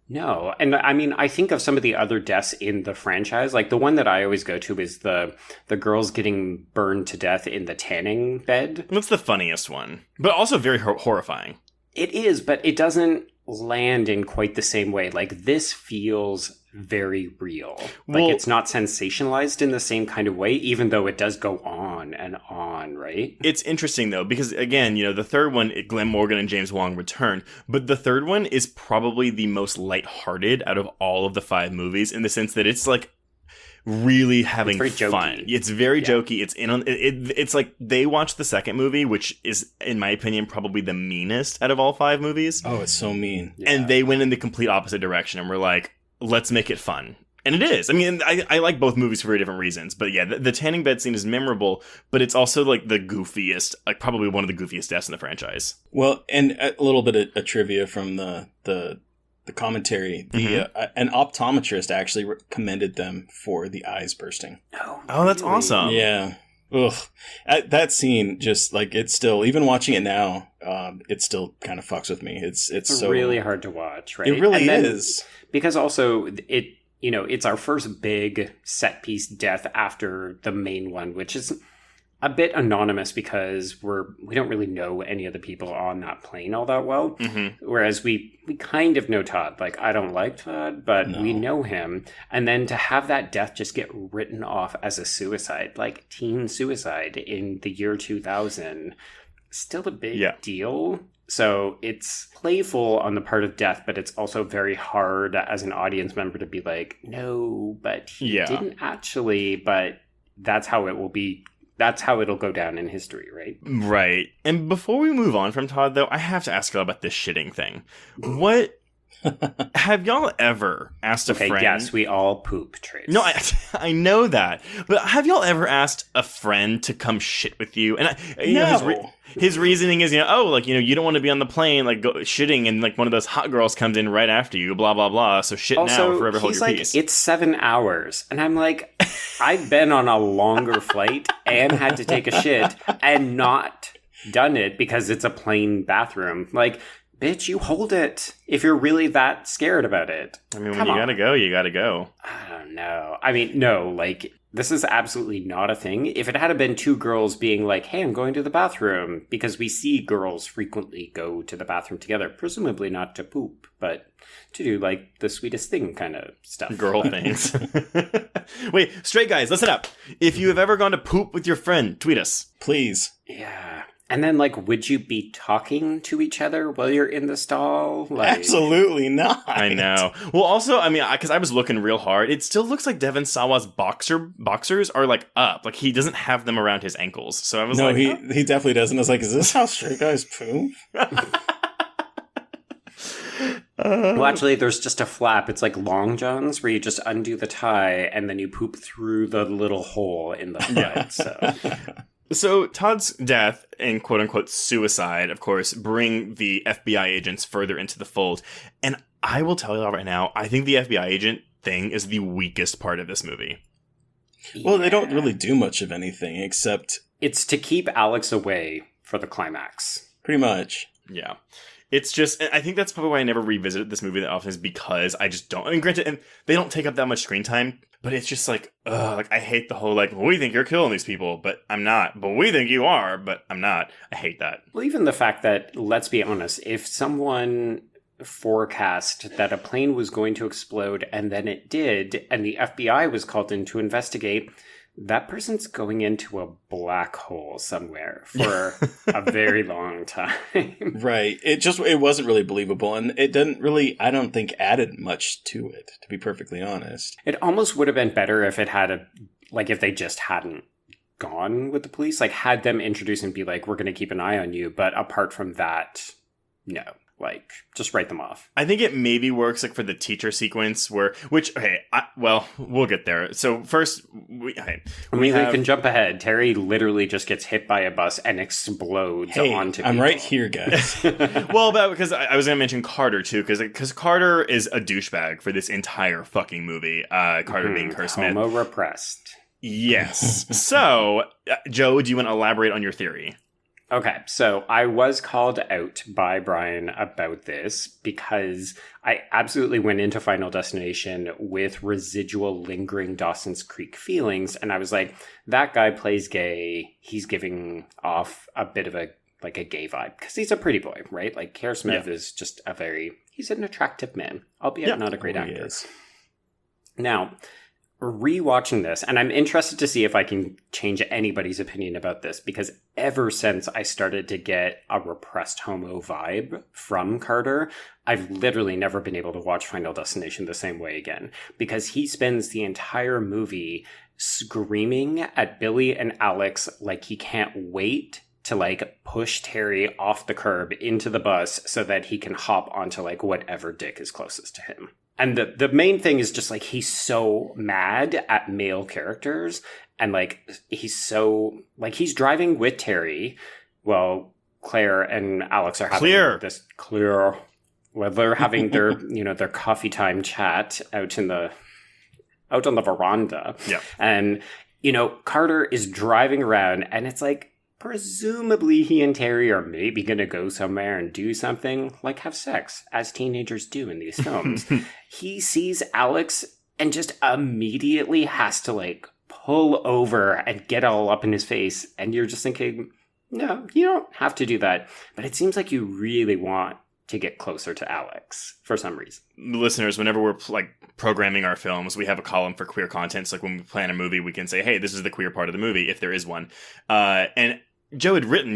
No, and I think of some of the other deaths in the franchise. The one that I always go to is the girls getting burned to death in the tanning bed. That's the funniest one, but also very horrifying. It is, but it doesn't land in quite the same way. This feels very real. It's not sensationalized in the same kind of way, even though it does go on and on, right? It's interesting, though, because, again, the third one, Glenn Morgan and James Wong return, but the third one is probably the most lighthearted out of all of the 5 movies, in the sense that it's really having very jokey. fun. It's very jokey. It's it's like they watched the second movie, which is, in my opinion, probably the meanest out of all 5 movies. Oh, it's so mean. Yeah. And they went in the complete opposite direction and were like, let's make it fun. And it is. I mean, I like both movies for very different reasons. But yeah, the tanning bed scene is memorable, but it's also like the goofiest, like probably one of the goofiest deaths in the franchise. Well, and a little bit of trivia from the commentary. An optometrist actually commended them for the eyes bursting. Oh, that's awesome. Yeah. Ugh. That scene, just like, it's still, even watching it now, it still kind of fucks with me. It's so really hard to watch, right? It really is. Because also it's our first big set piece death after the main one, which is a bit anonymous because we don't really know any of the people on that plane all that well. Mm-hmm. Whereas we kind of know Todd. Like, I don't like Todd, but we know him. And then to have that death just get written off as a suicide, like teen suicide in the year 2000, still a big deal. So it's playful on the part of Death, but it's also very hard as an audience member to be like, no, but he didn't actually, but that's how it will be. That's how it'll go down in history, right? Right. And before we move on from Todd, though, I have to ask y'all about this shitting thing. What... Have y'all ever asked a friend... Yes, we all poop, Trace. No, I know that. But have y'all ever asked a friend to come shit with you? And his reasoning is, you don't want to be on the plane, like, go shitting, and, like, one of those hot girls comes in right after you, blah, blah, blah. So shit also, now, forever hold your peace. It's 7 hours. And I'm like, I've been on a longer flight and had to take a shit and not done it because it's a plane bathroom. Like... Bitch, you hold it if you're really that scared about it. I mean, when you gotta go, you gotta go. I don't know. I mean, no, like, this is absolutely not a thing. If it had been 2 girls being like, hey, I'm going to the bathroom, because we see girls frequently go to the bathroom together, presumably not to poop, but to do, like, the sweetest thing kind of stuff. Girl things. Wait, straight guys, listen up. If you have ever gone to poop with your friend, tweet us. Please. Yeah. And then, like, would you be talking to each other while you're in the stall? Like... Absolutely not. I know. Well, also, I mean, because I was looking real hard, it still looks like Devon Sawa's boxers are, like, up. Like, he doesn't have them around his ankles. So I was like... No, he definitely doesn't. I was like, is this how straight guys poop? Well, actually, there's just a flap. It's like long johns where you just undo the tie and then you poop through the little hole in the butt. So... So Todd's death and quote-unquote suicide, of course, bring the FBI agents further into the fold. And I will tell you all right now, I think the FBI agent thing is the weakest part of this movie. Well, they don't really do much of anything except... It's to keep Alex away for the climax. Pretty much. Yeah. It's just, I think that's probably why I never revisited this movie that often, is because I just don't, I mean, granted, and they don't take up that much screen time, but it's just like, like, I hate the whole, like, we think you're killing these people, but I'm not. But we think you are, but I'm not. I hate that. Well, even the fact that, let's be honest, if someone forecast that a plane was going to explode and then it did, and the FBI was called in to investigate, that person's going into a black hole somewhere for a very long time. Right. It wasn't really believable, and it didn't really, I don't think, added much to it, to be perfectly honest. It almost would have been better if it had if they just hadn't gone with the police, like had them introduce and be like, we're going to keep an eye on you. But apart from that, no. Like, just write them off. I think it maybe works, like, for the teacher sequence we'll get there. So first, we can jump ahead. Terry literally just gets hit by a bus and explodes onto people. I'm right here, guys. Well, because I was going to mention Carter, too, because Carter is a douchebag for this entire fucking movie. Carter being Kerr Smith. Homo repressed. Yes. So, Joe, do you want to elaborate on your theory? Okay, so I was called out by Brian about this because I absolutely went into Final Destination with residual lingering Dawson's Creek feelings, and I was like, that guy plays gay, he's giving off a bit of a gay vibe, because he's a pretty boy, right? Like, Kerr Smith is just he's an attractive man, albeit not a great actor. Is. Now, rewatching this, and I'm interested to see if I can change anybody's opinion about this, because ever since I started to get a repressed homo vibe from Carter, I've literally never been able to watch Final Destination the same way again, because he spends the entire movie screaming at Billy and Alex like he can't wait to like push Terry off the curb into the bus so that he can hop onto like whatever dick is closest to him. And the main thing is just like he's so mad at male characters, and like he's so like he's driving with Terry while Claire and Alex are having they're having their their coffee time chat out on the veranda. Yeah. And Carter is driving around, and it's like presumably he and Terry are maybe going to go somewhere and do something, like have sex, as teenagers do in these films. He sees Alex and just immediately has to like pull over and get all up in his face. And you're just thinking, no, you don't have to do that. But it seems like you really want to get closer to Alex for some reason. Listeners, whenever we're like programming our films, we have a column for queer content. So like when we plan a movie, we can say, hey, this is the queer part of the movie, if there is one. And Joe had written,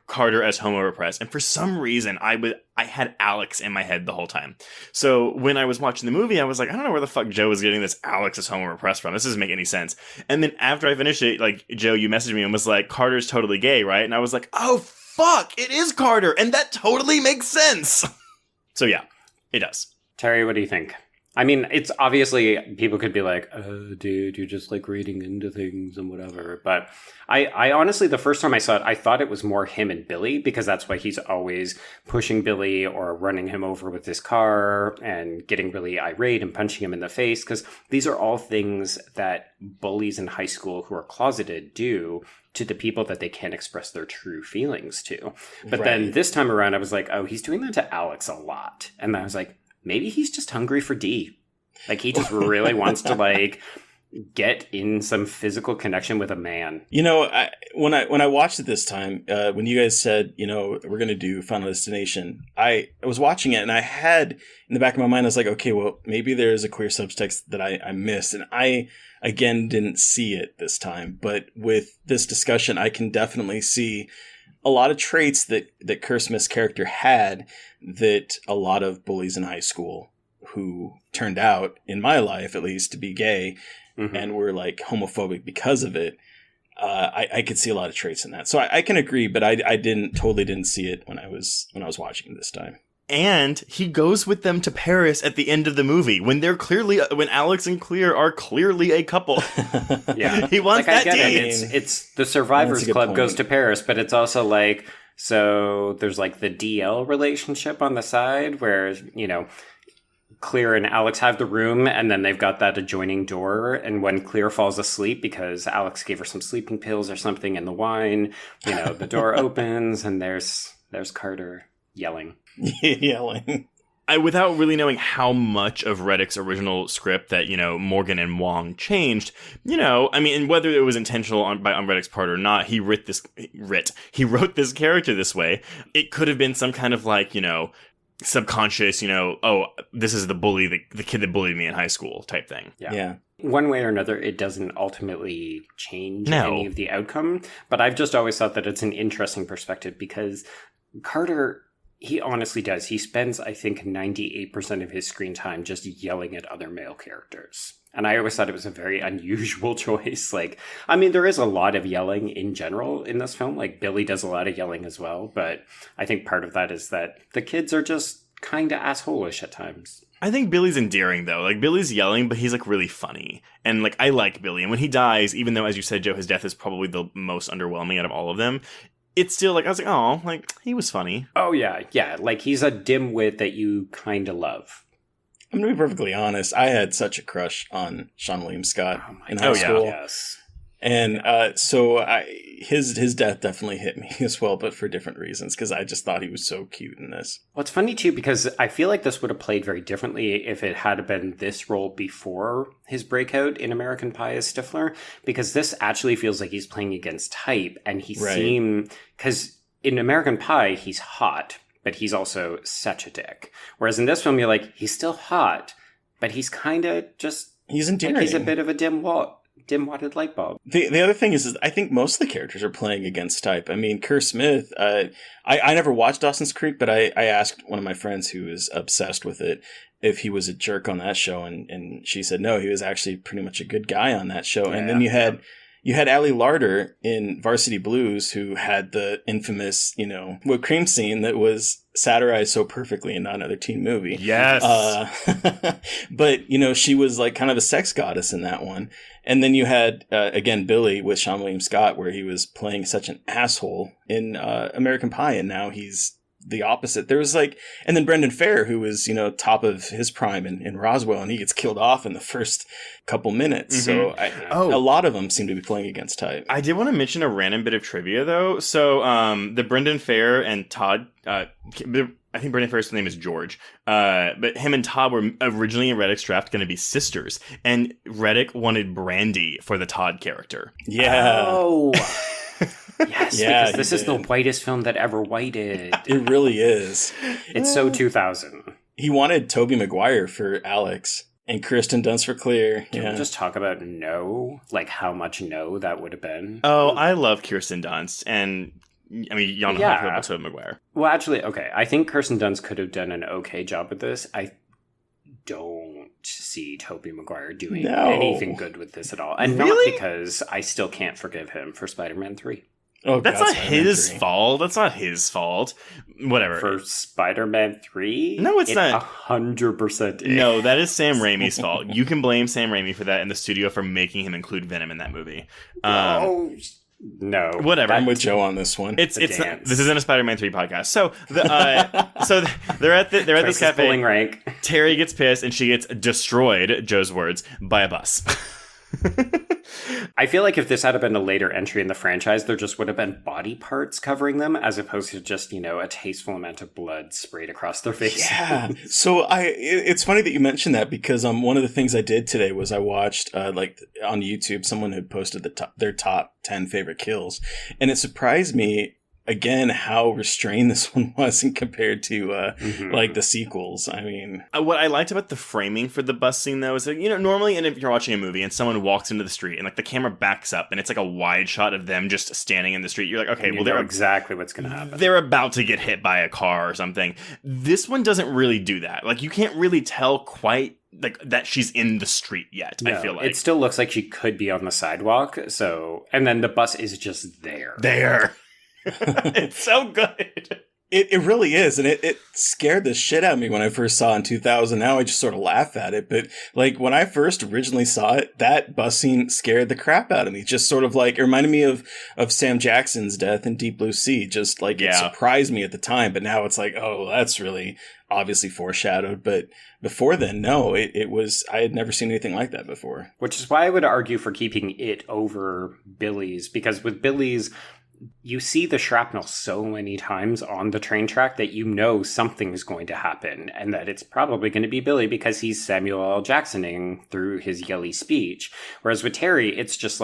Carter as homo repressed, and for some reason I had Alex in my head the whole time. So when I was watching the movie, I was like, I don't know where the fuck Joe was getting this Alex as homo repressed from. This doesn't make any sense. And then after I finished it, like, Joe, you messaged me and was like, Carter's totally gay, right? And I was like, oh fuck, it is Carter, and that totally makes sense. So yeah, it does. Terry, what do you think? I mean, it's obviously, people could be like, oh, dude, you're just like reading into things and whatever. But I honestly, the first time I saw it, I thought it was more him and Billy, because that's why he's always pushing Billy or running him over with his car and getting really irate and punching him in the face. Because these are all things that bullies in high school who are closeted do to the people that they can't express their true feelings to. But then this time around, I was like, oh, he's doing that to Alex a lot. And I was like, maybe he's just hungry for D. Like, he just really wants to, like, get in some physical connection with a man. When I watched it this time, when you guys said, we're going to do Final Destination, I was watching it, and I had in the back of my mind, I was like, okay, well, maybe there is a queer subtext that I missed. And I, again, didn't see it this time. But with this discussion, I can definitely see a lot of traits that Kerr Smith's character had that a lot of bullies in high school who turned out, in my life at least, to be gay and were like homophobic because of it. I could see a lot of traits in that. So I can agree, but I totally didn't see it when I was watching it this time. And he goes with them to Paris at the end of the movie when when Alex and Claire are clearly a couple. Yeah. He wants that date. It's the Survivors Club goes to Paris, but it's also like, so there's like the DL relationship on the side where, Claire and Alex have the room, and then they've got that adjoining door. And when Claire falls asleep because Alex gave her some sleeping pills or something in the wine, the door opens and there's Carter yelling. Without really knowing how much of Reddick's original script that, Morgan and Wong changed, and whether it was intentional on Reddick's part or not, he wrote this character this way. It could have been some kind of like, subconscious, oh, this is the bully, the kid that bullied me in high school type thing. Yeah. One way or another, it doesn't ultimately change any of the outcome. But I've just always thought that it's an interesting perspective because Carter, he honestly does. He spends, I think, 98% of his screen time just yelling at other male characters. And I always thought it was a very unusual choice. Like, I mean, there is a lot of yelling in general in this film. Like, Billy does a lot of yelling as well. But I think part of that is that the kids are just kind of asshole-ish at times. I think Billy's endearing, though. Like, Billy's yelling, but he's, like, really funny. And, like, I like Billy. And when he dies, even though, as you said, Joe, his death is probably the most underwhelming out of all of them, it's still, like, I was like, oh, like, he was funny. Oh, yeah. Yeah. Like, he's a dimwit that you kind of love. I'm going to be perfectly honest. I had such a crush on Sean William Scott in high school. Yes. And so his death definitely hit me as well, but for different reasons, because I just thought he was so cute in this. Well, it's funny, too, because I feel like this would have played very differently if it had been this role before his breakout in American Pie as Stifler, because this actually feels like he's playing against type, and he seemed... Because in American Pie, he's hot, but he's also such a dick. Whereas in this film, you're like, he's still hot, but he's kind of just He's endearing. Like he's a bit of a dim-witted light bulb. The other thing is I think most of the characters are playing against type. I mean, Kerr Smith, I never watched Dawson's Creek, but I asked one of my friends who is obsessed with it if he was a jerk on that show, and she said no, he was actually pretty much a good guy on that show. And then you had Ali Larter in Varsity Blues, who had the infamous, whipped cream scene that was satirized so perfectly in Not Another Teen Movie. Yes. But, she was like kind of a sex goddess in that one. And then you had, again, Billy with Sean William Scott, where he was playing such an asshole in American Pie, and now he's the opposite. There was and then Brendan Farr, who was, top of his prime in Roswell, and he gets killed off in the first couple minutes. Mm-hmm. So a lot of them seem to be playing against type. I did want to mention a random bit of trivia, though. So the Brendan Farr and Todd, I think Brendan Farr's name is George, but him and Todd were originally in Reddick's draft going to be sisters, and Reddick wanted Brandy for the Todd character. Yeah. Oh. Yes, Yeah, because this is the whitest film that ever whited. It really is. It's so 2000. He wanted Tobey Maguire for Alex and Kirsten Dunst for Claire. Can we just talk about No? Like how much no that would have been? Oh, I love Kirsten Dunst, and I mean, y'all know how I feel about Tobey Maguire. Well, actually, okay. I think Kirsten Dunst could have done an okay job with this. I don't see Tobey Maguire doing anything good with this at all. And not because I still can't forgive him for Spider-Man 3. Oh, that's not his fault. That's not his fault. Whatever. For Spider-Man 3? No, it's not. 100% is. No, that is Sam Raimi's fault. You can blame Sam Raimi for that in the studio for making him include Venom in that movie. No. Whatever. I'm with Joe on this one. It's not, this isn't a Spider-Man 3 podcast. So they're at this cafe. Pulling rank. Terry gets pissed and she gets destroyed, Joe's words, by a bus. I feel like if this had been a later entry in the franchise, there just would have been body parts covering them, as opposed to just, a tasteful amount of blood sprayed across their face. Yeah. So it's funny that you mentioned that, because one of the things I did today was I watched on YouTube, someone had posted their top 10 favorite kills, and it surprised me again how restrained this one was compared to the sequels. I mean, what I liked about the framing for the bus scene, though, is that, normally, and if you're watching a movie and someone walks into the street and the camera backs up and it's a wide shot of them just standing in the street, you're like, okay, well, they're exactly what's going to happen. They're about to get hit by a car or something. This one doesn't really do that. You can't really tell quite that she's in the street yet. No, I feel like it still looks like she could be on the sidewalk. So, and then the bus is just there. It's so good. It really is, and it scared the shit out of me when I first saw it in 2000. Now I just sort of laugh at it, but when I first originally saw it, that bus scene scared the crap out of me. Just sort of it reminded me of Sam Jackson's death in Deep Blue Sea. Just it surprised me at the time, but now it's oh, that's really obviously foreshadowed. But before then, no, it was, I had never seen anything like that before. Which is why I would argue for keeping it over Billy's, because with Billy's, you see the shrapnel so many times on the train track that something is going to happen, and that it's probably going to be Billy because he's Samuel L. Jacksoning through his yelly speech. Whereas with Terry, it's just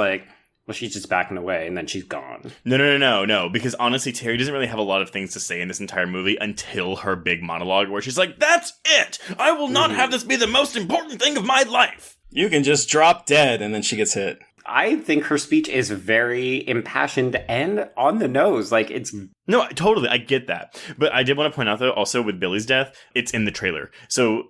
she's just backing away and then she's gone. No. Because honestly, Terry doesn't really have a lot of things to say in this entire movie until her big monologue where she's like, "That's it! I will not have this be the most important thing of my life. You can just drop dead," and then she gets hit. I think her speech is very impassioned and on the nose. It's... No, totally. I get that. But I did want to point out, though, also with Billy's death, it's in the trailer. So,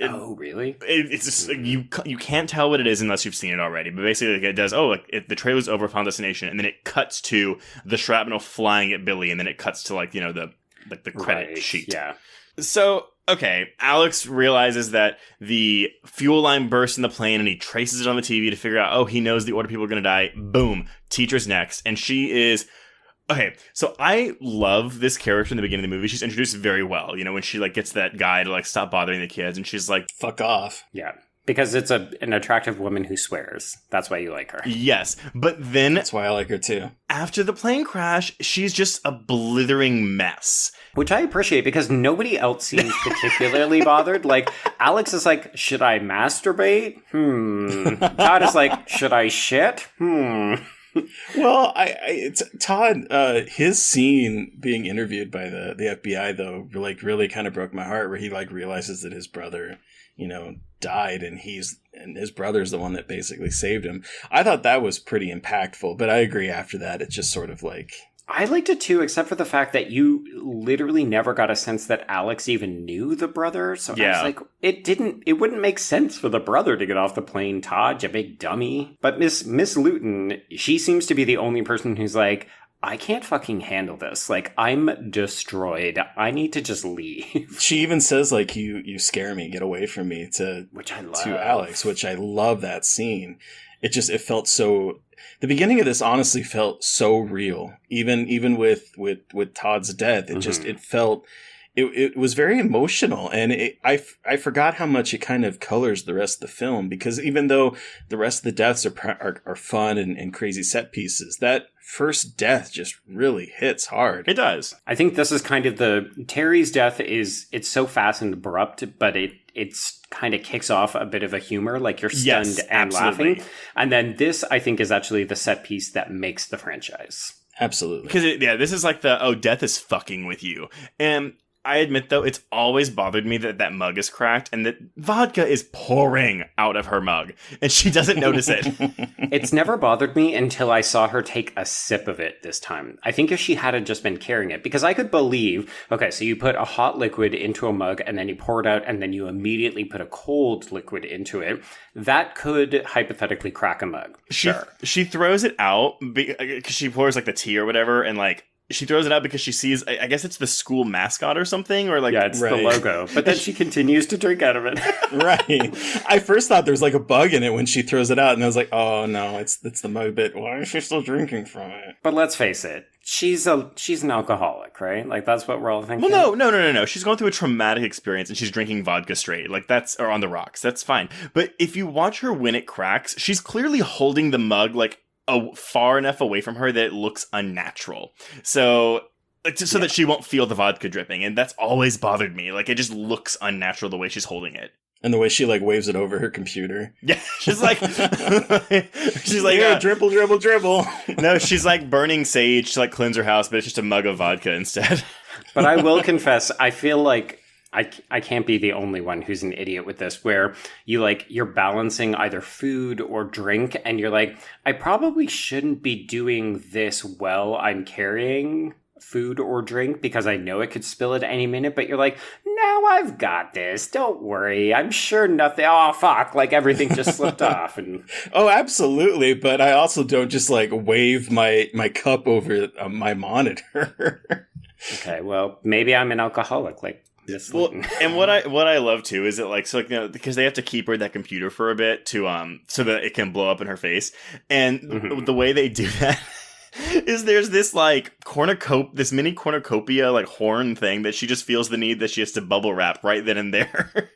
oh, really? It's just, you can't tell what it is unless you've seen it already. But basically, it does, the trailer's over Final Destination, and then it cuts to the shrapnel flying at Billy, and then it cuts to, the credit sheet. Yeah. So... Okay, Alex realizes that the fuel line bursts in the plane and he traces it on the TV to figure out, he knows the order people are going to die. Boom. Teacher's next. And she is... Okay, so I love this character in the beginning of the movie. She's introduced very well. When she gets that guy to stop bothering the kids and she's like... Fuck off. Yeah. Because it's an attractive woman who swears. That's why you like her. Yes, but then... That's why I like her too. After the plane crash, she's just a blithering mess. Which I appreciate because nobody else seems particularly bothered. Alex is should I masturbate? Todd is should I shit? Well, it's Todd. His scene being interviewed by the FBI though, like really kind of broke my heart. Where he like realizes that his brother, died, and his brother's the one that basically saved him. I thought that was pretty impactful. But I agree. After that, it's just sort of like. I liked it too, except for the fact that you literally never got a sense that Alex even knew the brother. So I was like, it wouldn't make sense for the brother to get off the plane, Todd, you big dummy. But Miss Luton, she seems to be the only person who's like, I can't fucking handle this. Like, I'm destroyed. I need to just leave. She even says, like, you scare me, get away from me, which I love. To Alex, which I love that scene. It felt so. The beginning of this honestly felt so real. Even with Todd's death, it felt. It was very emotional, and I forgot how much it kind of colors the rest of the film, because even though the rest of the deaths are fun and crazy set pieces, that first death just really hits hard. It does. I think this is kind of Terry's death it's so fast and abrupt, but it's kind of kicks off a bit of a humor, like you're stunned and absolutely. laughing. And then this, I think, is actually the set piece that makes the franchise. Absolutely. Because, this is like death is fucking with you. And I admit, though, it's always bothered me that mug is cracked and that vodka is pouring out of her mug, and she doesn't notice it. It's never bothered me until I saw her take a sip of it this time. I think if she had just been carrying it, because I could believe, okay, so you put a hot liquid into a mug and then you pour it out and then you immediately put a cold liquid into it. That could hypothetically crack a mug. Sure. She throws it out because she pours like the tea or whatever, and like, she throws it out because she sees, I guess it's the school mascot or something, or like... Yeah, it's the logo. But then she continues to drink out of it. Right. I first thought there was like a bug in it when she throws it out, and I was like, oh no, it's the mug bit. Why is she still drinking from it? But let's face it, she's an alcoholic, right? Like, that's what we're all thinking. Well, no. She's going through a traumatic experience, and she's drinking vodka straight. Like, or on the rocks. That's fine. But if you watch her when it cracks, she's clearly holding the mug, like, far enough away from her that it looks unnatural. So that she won't feel the vodka dripping. And that's always bothered me. Like, it just looks unnatural the way she's holding it. And the way she, like, waves it over her computer. Yeah, she's like... yeah, dribble, dribble, dribble. No, she's like burning sage to, like, cleanse her house, but it's just a mug of vodka instead. But I will confess, I feel like I can't be the only one who's an idiot with this, where you're balancing either food or drink, and you're like, I probably shouldn't be doing this while I'm carrying food or drink, because I know it could spill at any minute, but you're like, no, I've got this. Don't worry. I'm sure nothing. Oh, fuck. Like, everything just slipped off. And oh, absolutely. But I also don't just, like, wave my cup over my monitor. Okay, well, maybe I'm an alcoholic, like... Well, and what I love too is that, like, so, like, because they have to keep her at that computer for a bit to so that it can blow up in her face, and the way they do that is there's this like this mini cornucopia like horn thing that she just feels the need that she has to bubble wrap right then and there.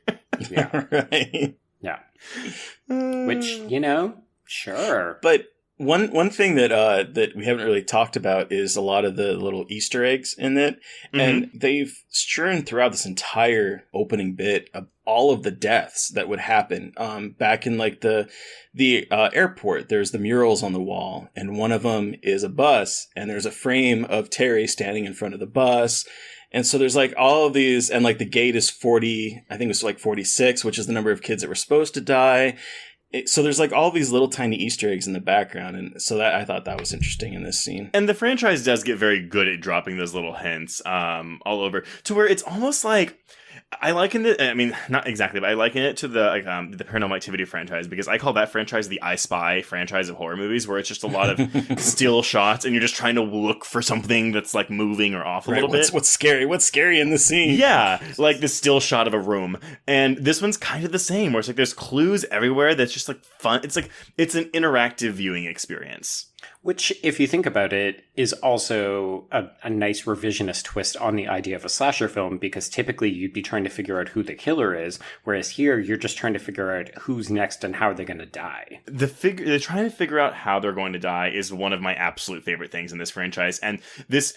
Yeah, right. Yeah, which sure, but. One thing that we haven't really talked about is a lot of the little Easter eggs in it, and they've strewn throughout this entire opening bit of all of the deaths that would happen. Back in like the airport, there's the murals on the wall, and one of them is a bus, and there's a frame of Terry standing in front of the bus. And so there's like all of these, and like the gate is 40, I think it was like 46, which is the number of kids that were supposed to die. So there's like all these little tiny Easter eggs in the background, and so that I thought that was interesting in this scene. And the franchise does get very good at dropping those little hints all over, to where it's almost like I liken it. I mean, not exactly, but I liken it to the Paranormal Activity franchise, because I call that franchise the I Spy franchise of horror movies, where it's just a lot of still shots, and you're just trying to look for something that's like moving or off a little bit. What's scary? What's scary in the scene? Yeah, like the still shot of a room, and this one's kind of the same, where it's like there's clues everywhere. That's just like fun. It's like it's an interactive viewing experience. Which, if you think about it, is also a nice revisionist twist on the idea of a slasher film, because typically you'd be trying to figure out who the killer is, whereas here you're just trying to figure out who's next and how they're going to die. They're trying to figure out how they're going to die is one of my absolute favorite things in this franchise, and this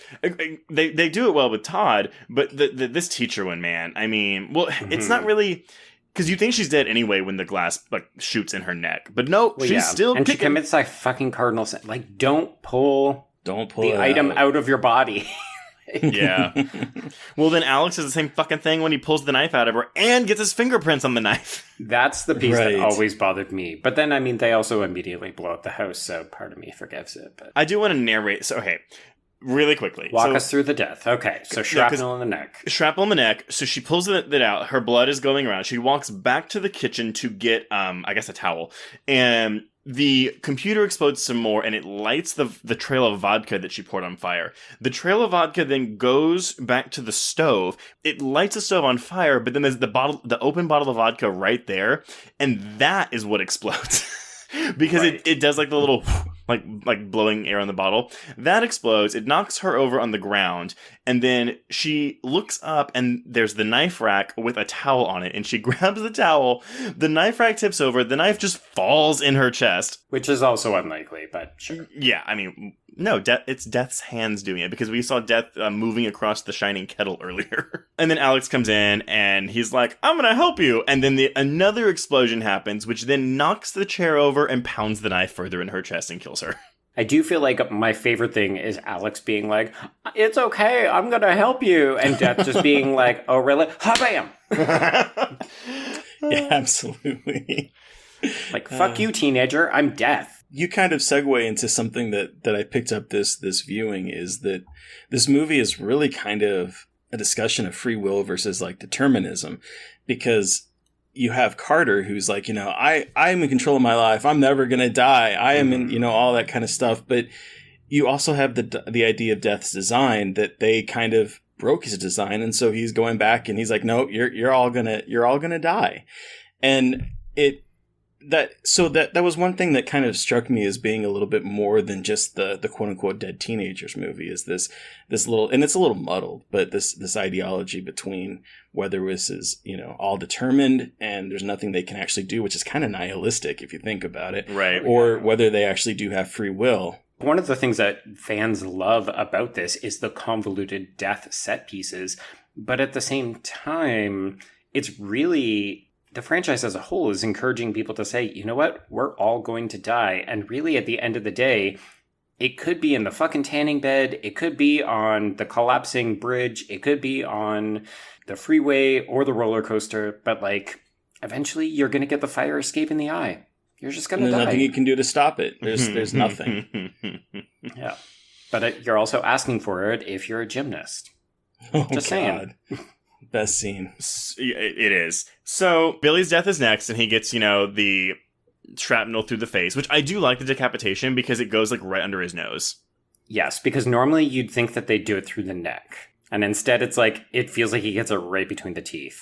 they do it well with Todd, but this teacher one, man, I mean, well, it's not really... Because you think she's dead anyway when the glass like shoots in her neck. But no, Well, she's still and kicking. she commits that fucking cardinal sin. Like, don't pull the item out of your body. Yeah. Well, then Alex does the same fucking thing when he pulls the knife out of her and gets his fingerprints on the knife. That's the piece Right. that always bothered me. But then, I mean, they also immediately blow up the house, so part of me forgives it. But I do want to narrate. So, okay, really quickly. walk So, us through the death. Okay, so shrapnel in the neck. Shrapnel in the neck. So she pulls it out. Her blood is going around. She walks back to the kitchen to get, I guess, a towel. And the computer explodes some more, and it lights the trail of vodka that she poured on fire. The trail of vodka then goes back to the stove. It lights the stove on fire, but then there's the open bottle of vodka right there, and that is what explodes. Because Right. it does like the little like blowing air on the bottle. That explodes. It knocks her over on the ground, and then she looks up and there's the knife rack with a towel on it, and she grabs the towel. The knife rack tips over. The knife just falls in her chest. Which is also unlikely, but sure. Yeah, I mean, no, it's Death's hands doing it because we saw Death moving across the shining kettle earlier. And then Alex comes in and he's like, "I'm gonna help you." And then another explosion happens, which then knocks the chair over and pounds the knife further in her chest and kills her. I do feel like my favorite thing is Alex being like, "It's okay, I'm gonna help you," and Death just being like, "Oh, really? Ha bam!" Yeah, absolutely. Like, fuck you, teenager. I'm Death. You kind of segue into something that I picked up this viewing is that this movie is really kind of a discussion of free will versus like determinism, because you have Carter who's like, I'm in control of my life. I'm never going to die. I am in, all that kind of stuff. But you also have the idea of Death's design, that they kind of broke his design. And so he's going back and he's like, no, you're all gonna die. And that was one thing that kind of struck me as being a little bit more than just the quote unquote dead teenagers movie, is this little, and it's a little muddled, but this ideology between whether this is, all determined and there's nothing they can actually do, which is kind of nihilistic if you think about it. Right. Or whether they actually do have free will. One of the things that fans love about this is the convoluted death set pieces, but at the same time, it's really... The franchise as a whole is encouraging people to say, you know what, we're all going to die. And really, at the end of the day, it could be in the fucking tanning bed. It could be on the collapsing bridge. It could be on the freeway or the roller coaster. But, like, eventually you're going to get the fire escape in the eye. You're just going to die. There's nothing you can do to stop it. There's nothing. Yeah. But you're also asking for it if you're a gymnast. Oh, Just saying. Best scene. It is. So Billy's death is next, and he gets, the shrapnel through the face, which I do like the decapitation because it goes like right under his nose. Yes, because normally you'd think that they'd do it through the neck. And instead it's like, it feels like he gets it right between the teeth.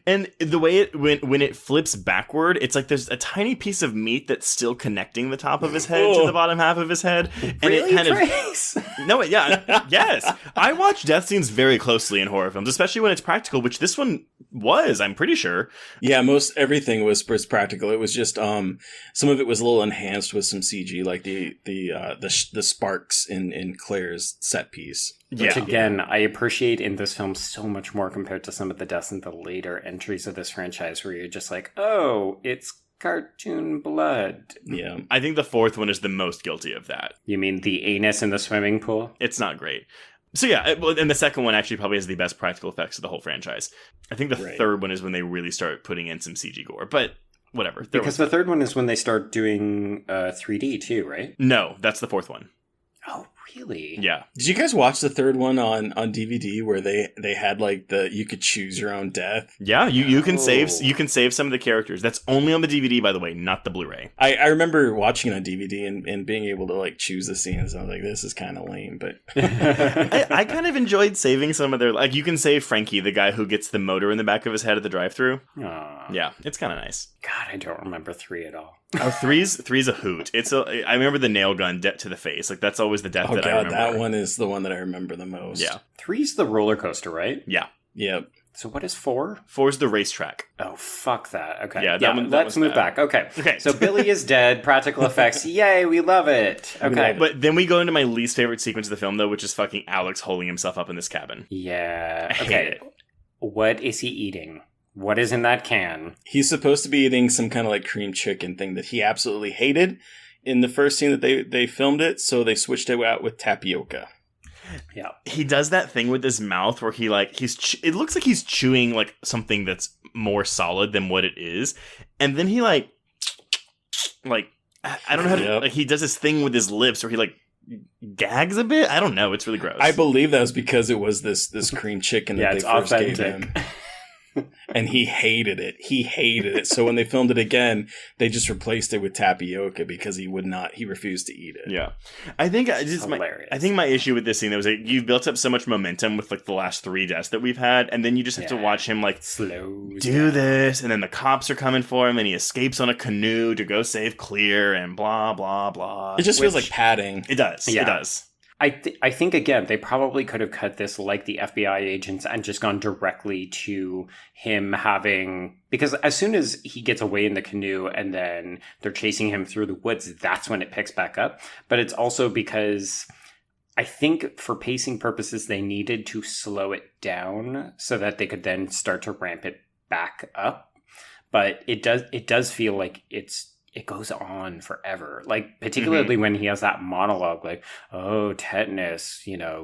And the way when it flips backward, it's like there's a tiny piece of meat that's still connecting the top of his head to the bottom half of his head. And Really, it kind Trace? yes. I watch death scenes very closely in horror films, especially when it's practical, which this one was, I'm pretty sure. Yeah, most everything was practical. It was just some of it was a little enhanced with some CG, like the sparks in Claire's set piece. Which, again, I appreciate in this film so much more compared to some of the deaths in the later entries of this franchise, where you're just like, oh, it's cartoon blood. Yeah. I think the fourth one is the most guilty of that. You mean the anus in the swimming pool? It's not great. So yeah, and the second one actually probably has the best practical effects of the whole franchise. I think the third one is when they really start putting in some CG gore, but whatever. Because the third one is when they start doing 3D too, right? No, that's the fourth one. Oh, really? Yeah. Did you guys watch the third one on DVD where they had like you could choose your own death? Yeah, you can save some of the characters. That's only on the DVD, by the way, not the Blu-ray. I remember watching it on DVD and being able to like choose the scenes. I was like, this is kind of lame, but I kind of enjoyed saving some of their, like, you can save Frankie, the guy who gets the motor in the back of his head at the drive-thru. Aww. Yeah, it's kind of nice. God, I don't remember 3 at all. Oh, three's a hoot. I remember the nail gun to the face. Like, that's always the death that I remember. That one is the one that I remember the most. Yeah. 3's the roller coaster, right? Yeah. Yep. So what is 4? 4's the racetrack. Oh, fuck that. Okay. Yeah, let's move back. Okay. So Billy is dead. Practical effects. Yay, we love it. Okay. But then we go into my least favorite sequence of the film, though, which is fucking Alex holding himself up in this cabin. Yeah. I hate Okay. it. What is he eating? What is in that can? He's supposed to be eating some kind of like cream chicken thing that he absolutely hated in the first scene that they filmed it, so they switched it out with tapioca. Yeah. He does that thing with his mouth where it looks like he's chewing like something that's more solid than what it is. And then he like I don't know how to, like, he does this thing with his lips where he like gags a bit. I don't know. It's really gross. I believe that was because it was this cream chicken that they first gave him. And he hated it. So when they filmed it again, they just replaced it with tapioca because he refused to eat it. Yeah. I think my issue with this scene was that you've built up so much momentum with like the last 3 deaths that we've had, and then you just have to watch him like do this, and then the cops are coming for him, and he escapes on a canoe to go save Clear, and blah, blah, blah. It just feels like padding. It does. Yeah. It does. I think, again, they probably could have cut this like the FBI agents and just gone directly to him having... Because as soon as he gets away in the canoe and then they're chasing him through the woods, that's when it picks back up. But it's also because I think for pacing purposes, they needed to slow it down so that they could then start to ramp it back up. But it does feel like it goes on forever. Like, particularly when he has that monologue, like, oh, tetanus,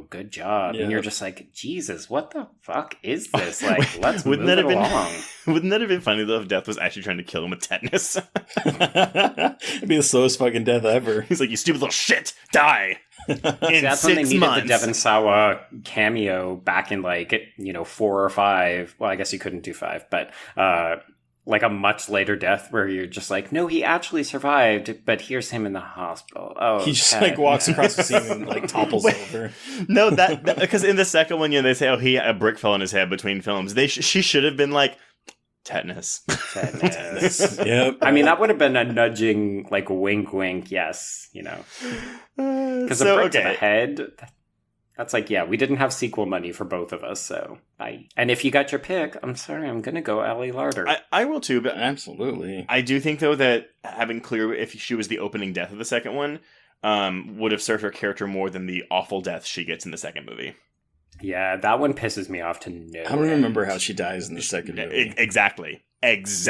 good job. Yeah. And you're just like, Jesus, what the fuck is this? Like, let's move it along. Wouldn't that have been funny, though, if Death was actually trying to kill him with tetanus? It'd be the slowest fucking death ever. He's like, you stupid little shit, die! That's when they needed the Devon Sawa cameo back in, 4 or 5. Well, I guess you couldn't do 5, but... like a much later death where you're just like, no, he actually survived, but here's him in the hospital. Oh, he just walks across the scene and topples over. No, that because in the second one, they say, oh, a brick fell on his head between films. She should have been like, tetanus. Yep. I mean, that would have been a nudging, wink, wink. Yes, because a brick to the head. That's like, yeah, we didn't have sequel money for both of us, so bye. And if you got your pick, I'm sorry, I'm going to go Ellie Larder. I will too, but absolutely. I do think, though, that having Clear, if she was the opening death of the second one, would have served her character more than the awful death she gets in the second movie. Yeah, that one pisses me off to no end. I don't remember how she dies in the second movie. Exactly. It's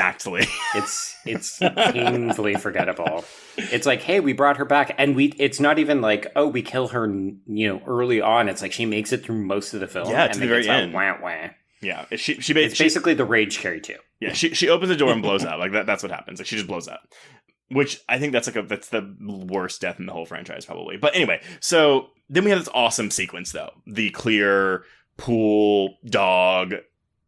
painfully forgettable. It's like, hey, we brought her back, and it's not even like, oh, we kill her, early on. It's like she makes it through most of the film. Yeah, to the very end. Wah, wah. Yeah, it's basically the Rage Carry 2. Yeah, she opens the door and blows up. Like that's what happens. Like she just blows up, which I think that's the worst death in the whole franchise, probably. But anyway, so then we have this awesome sequence, though, the Clear pool dog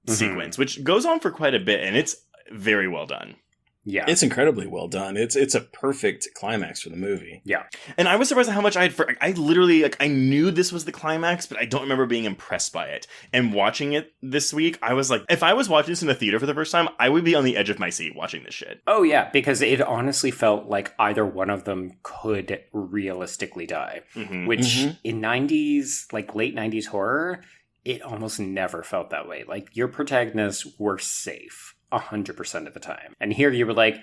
sequence, which goes on for quite a bit, and it's very well done. Yeah, it's incredibly well done. It's a perfect climax for the movie. Yeah, and I was surprised at how much I literally I knew this was the climax, but I don't remember being impressed by it. And watching it this week, I was like, if I was watching this in the theater for the first time, I would be on the edge of my seat watching this shit. Oh yeah, because it honestly felt like either one of them could realistically die, which in 90s, late 90s horror, it almost never felt that way. Like, your protagonists were safe 100% of the time. And here you were like,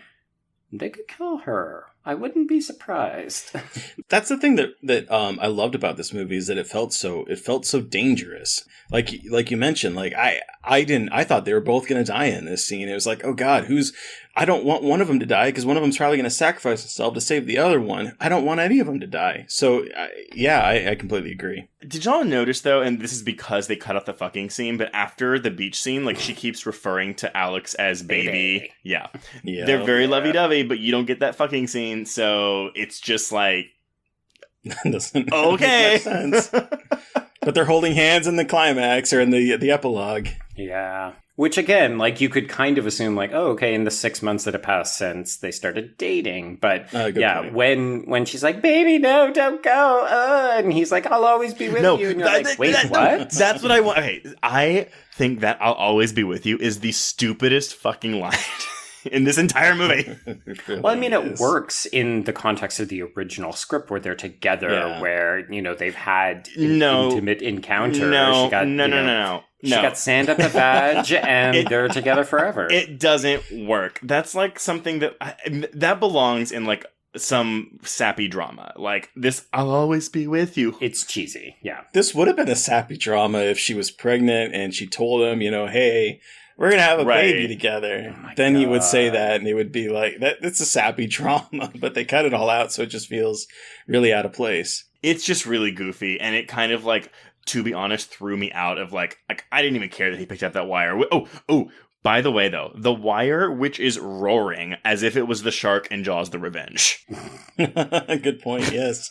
they could kill her. I wouldn't be surprised. That's the thing that I loved about this movie, is that it felt so dangerous. Like you mentioned, I thought they were both going to die in this scene. It was like, oh God, I don't want one of them to die, because one of them's probably going to sacrifice himself to save the other one. I don't want any of them to die. So I completely agree. Did y'all notice, though, and this is because they cut out the fucking scene, but after the beach scene, she keeps referring to Alex as baby. Yeah. They're very lovey-dovey, but you don't get that fucking scene. So it's just like, doesn't okay, make much sense. But they're holding hands in the climax or in the epilogue. Yeah, which again, you could kind of assume, oh, okay, in the 6 months that have passed since they started dating. But point. when she's like, "Baby, no, don't go," and he's like, "I'll always be with you," and you're like, "Wait, what?" That's what I want. Okay, I think that "I'll always be with you" is the stupidest fucking line in this entire movie. Well, I mean, it works in the context of the original script where they're together, where, they've had an intimate encounter. No. She got sand up the vag, and they're together forever. It doesn't work. That's something that belongs in some sappy drama. This, "I'll always be with you." It's cheesy, yeah. This would have been a sappy drama if she was pregnant and she told him, hey, we're going to have a Right. baby together. Oh my Then he would God. say that, and it would be like, that's a sappy drama, but they cut it all out, so it just feels really out of place. It's just really goofy, and it kind of like, to be honest, threw me out of like I didn't even care that he picked up that wire. Oh, by the way, though, the wire which is roaring as if it was the shark in Jaws: The Revenge. Good point, yes.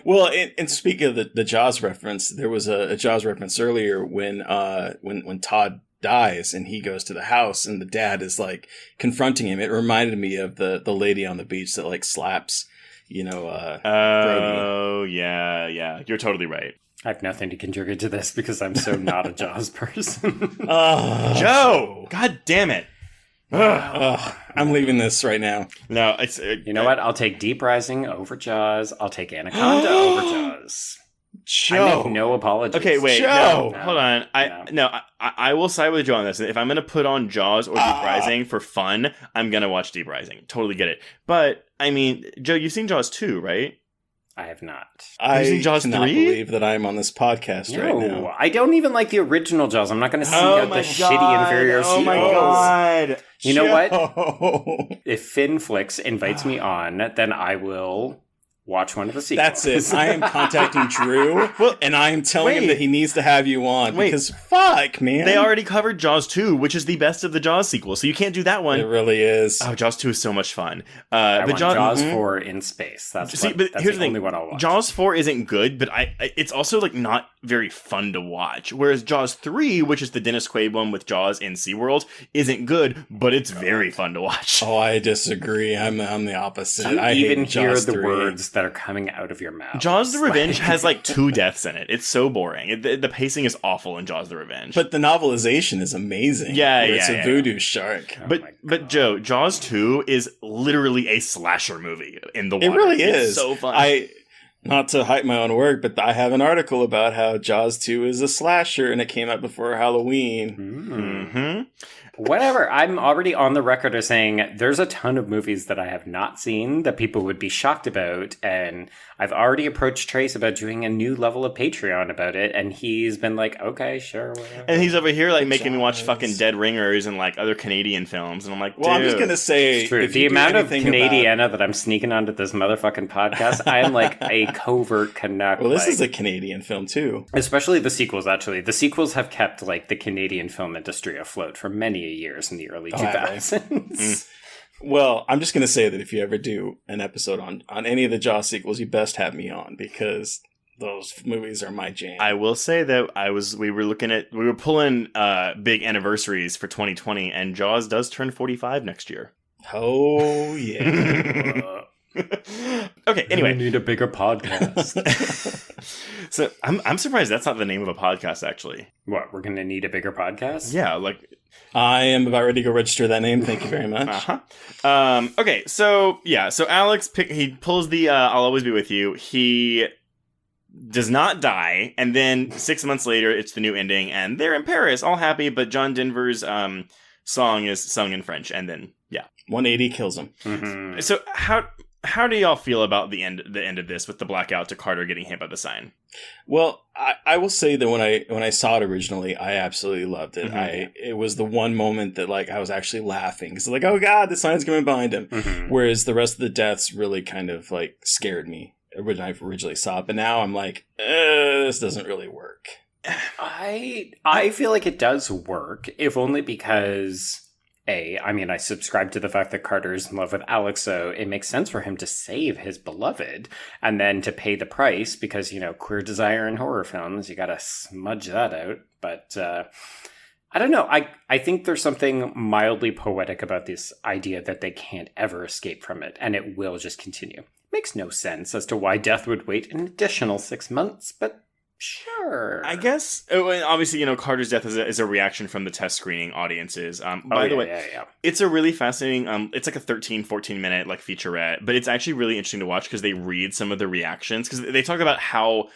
Well, and speaking of the Jaws reference, there was a Jaws reference earlier when Todd dies and he goes to the house and the dad is like confronting him. It reminded me of the lady on the beach that like slaps, Brody. Oh, yeah. You're totally right. I have nothing to contribute to this because I'm so not a Jaws person. Joe! God damn it. I'm leaving this right now. No, it's... You know what? I'll take Deep Rising over Jaws. I'll take Anaconda over Jaws. Joe. I make no apologies. Okay, wait. Joe! No, hold on. I will side with Joe on this. If I'm going to put on Jaws or Deep Rising for fun, I'm going to watch Deep Rising. Totally get it. But, I mean, Joe, you've seen Jaws 2, right? I have not. Have you seen Jaws cannot 3? believe that I'm on this podcast right now. No, I don't even like the original Jaws. I'm not going to seek out the shitty inferior sequels. Oh my god. You know what? what? If Finflix invites me on, then I will watch one of the sequels. That's it. I am contacting Drew, and I am telling him wait. that he needs to have you on. Wait. Because fuck, man. They already covered Jaws 2, which is the best of the Jaws sequels, so you can't do that It one. really is. Oh, Jaws 2 is so much fun. I But want Jaws Mhm. 4 in space. That's See, but that's here's the only one I'll watch. Jaws 4 isn't good, but it's also like not very fun to watch. Whereas Jaws 3, which is the Dennis Quaid one with Jaws in SeaWorld, isn't good, but it's very fun to watch. Oh, I disagree. I'm the opposite. You I even hate hear Jaws the 3. words that are coming out of your mouth. Jaws the It's Revenge like- has like 2 deaths in it. It's so boring. The pacing is awful in Jaws the Revenge. But the novelization is amazing. Yeah, where it's yeah, a voodoo shark. Oh my But God. Joe, Jaws 2 is literally a slasher movie in the water. It really It's is. so fun. Not to hype my own work, but I have an article about how Jaws 2 is a slasher and it came out before Halloween. Mm-hmm. Whatever. I'm already on the record as saying there's a ton of movies that I have not seen that people would be shocked about, and I've already approached Trace about doing a new level of Patreon about it, and he's been like, okay, sure, whatever. And he's over here like making me watch Jaws. fucking Dead Ringers and like other Canadian films, and I'm like, Well, I'm just dude. going to say, It's true. if The you do amount of anything Canadiana that I'm sneaking onto this motherfucking podcast, I am like a covert Canuck. Well, this like- is a Canadian film, too. Especially the sequels, actually. The sequels have kept, like, the Canadian film industry afloat for many years in the early have they? 2000s. Well, I'm just going to say that if you ever do an episode on any of the Jaws sequels, you best have me on because those movies are my jam. I will say that we were pulling big anniversaries for 2020, and Jaws does turn 45 next year. Oh, yeah. Okay, We anyway. need a bigger podcast. So I'm surprised that's not the name of a podcast, actually. What, we're going to need a bigger podcast? Yeah, like I am about ready to go register that name. Thank you very much. uh-huh. Okay, so Alex he pulls the I'll always be with you. He does not die, and then 6 months later it's the new ending, and they're in Paris, all happy, but John Denver's song is sung in French, and then 180 kills him. Mm-hmm. So how do y'all feel about the end of this with the blackout to Carter getting hit by the sign? Well, I will say that when I saw it originally, I absolutely loved it. Mhm. It was the one moment that like I was actually laughing because like, oh god, the sign's coming behind him. Mm-hmm. Whereas the rest of the deaths really kind of like scared me when I originally saw it. But now I'm like, this doesn't really work. I feel like it does work, if only because I subscribe to the fact that Carter is in love with Alex, so it makes sense for him to save his beloved and then to pay the price because, queer desire in horror films, you gotta smudge that out. But I don't know. I think there's something mildly poetic about this idea that they can't ever escape from it, and it will just continue. Makes no sense as to why death would wait an additional 6 months, but sure. I guess, and obviously, Carter's death is a reaction from the test screening audiences. By the way, it's a really fascinating, it's like a 13, 14 minute like featurette, but it's actually really interesting to watch because they read some of the reactions because they talk about how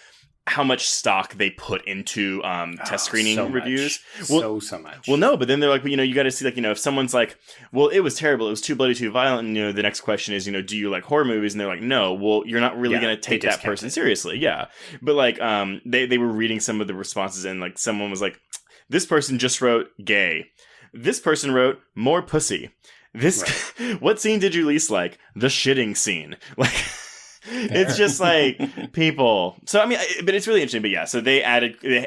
much stock they put into test screening reviews. So much. Well, no, but then they're like, you got to see, like, if someone's like, well, it was terrible, it was too bloody, too violent, and, the next question is, do you like horror movies? And they're like, no, well, you're not really going to take that person seriously. Yeah. But, like, they were reading some of the responses, and, like, someone was like, This person just wrote gay. This person wrote more pussy. What scene did you least like? The shitting scene. Like, it's just like people. So, I mean, but it's really interesting. But yeah, so they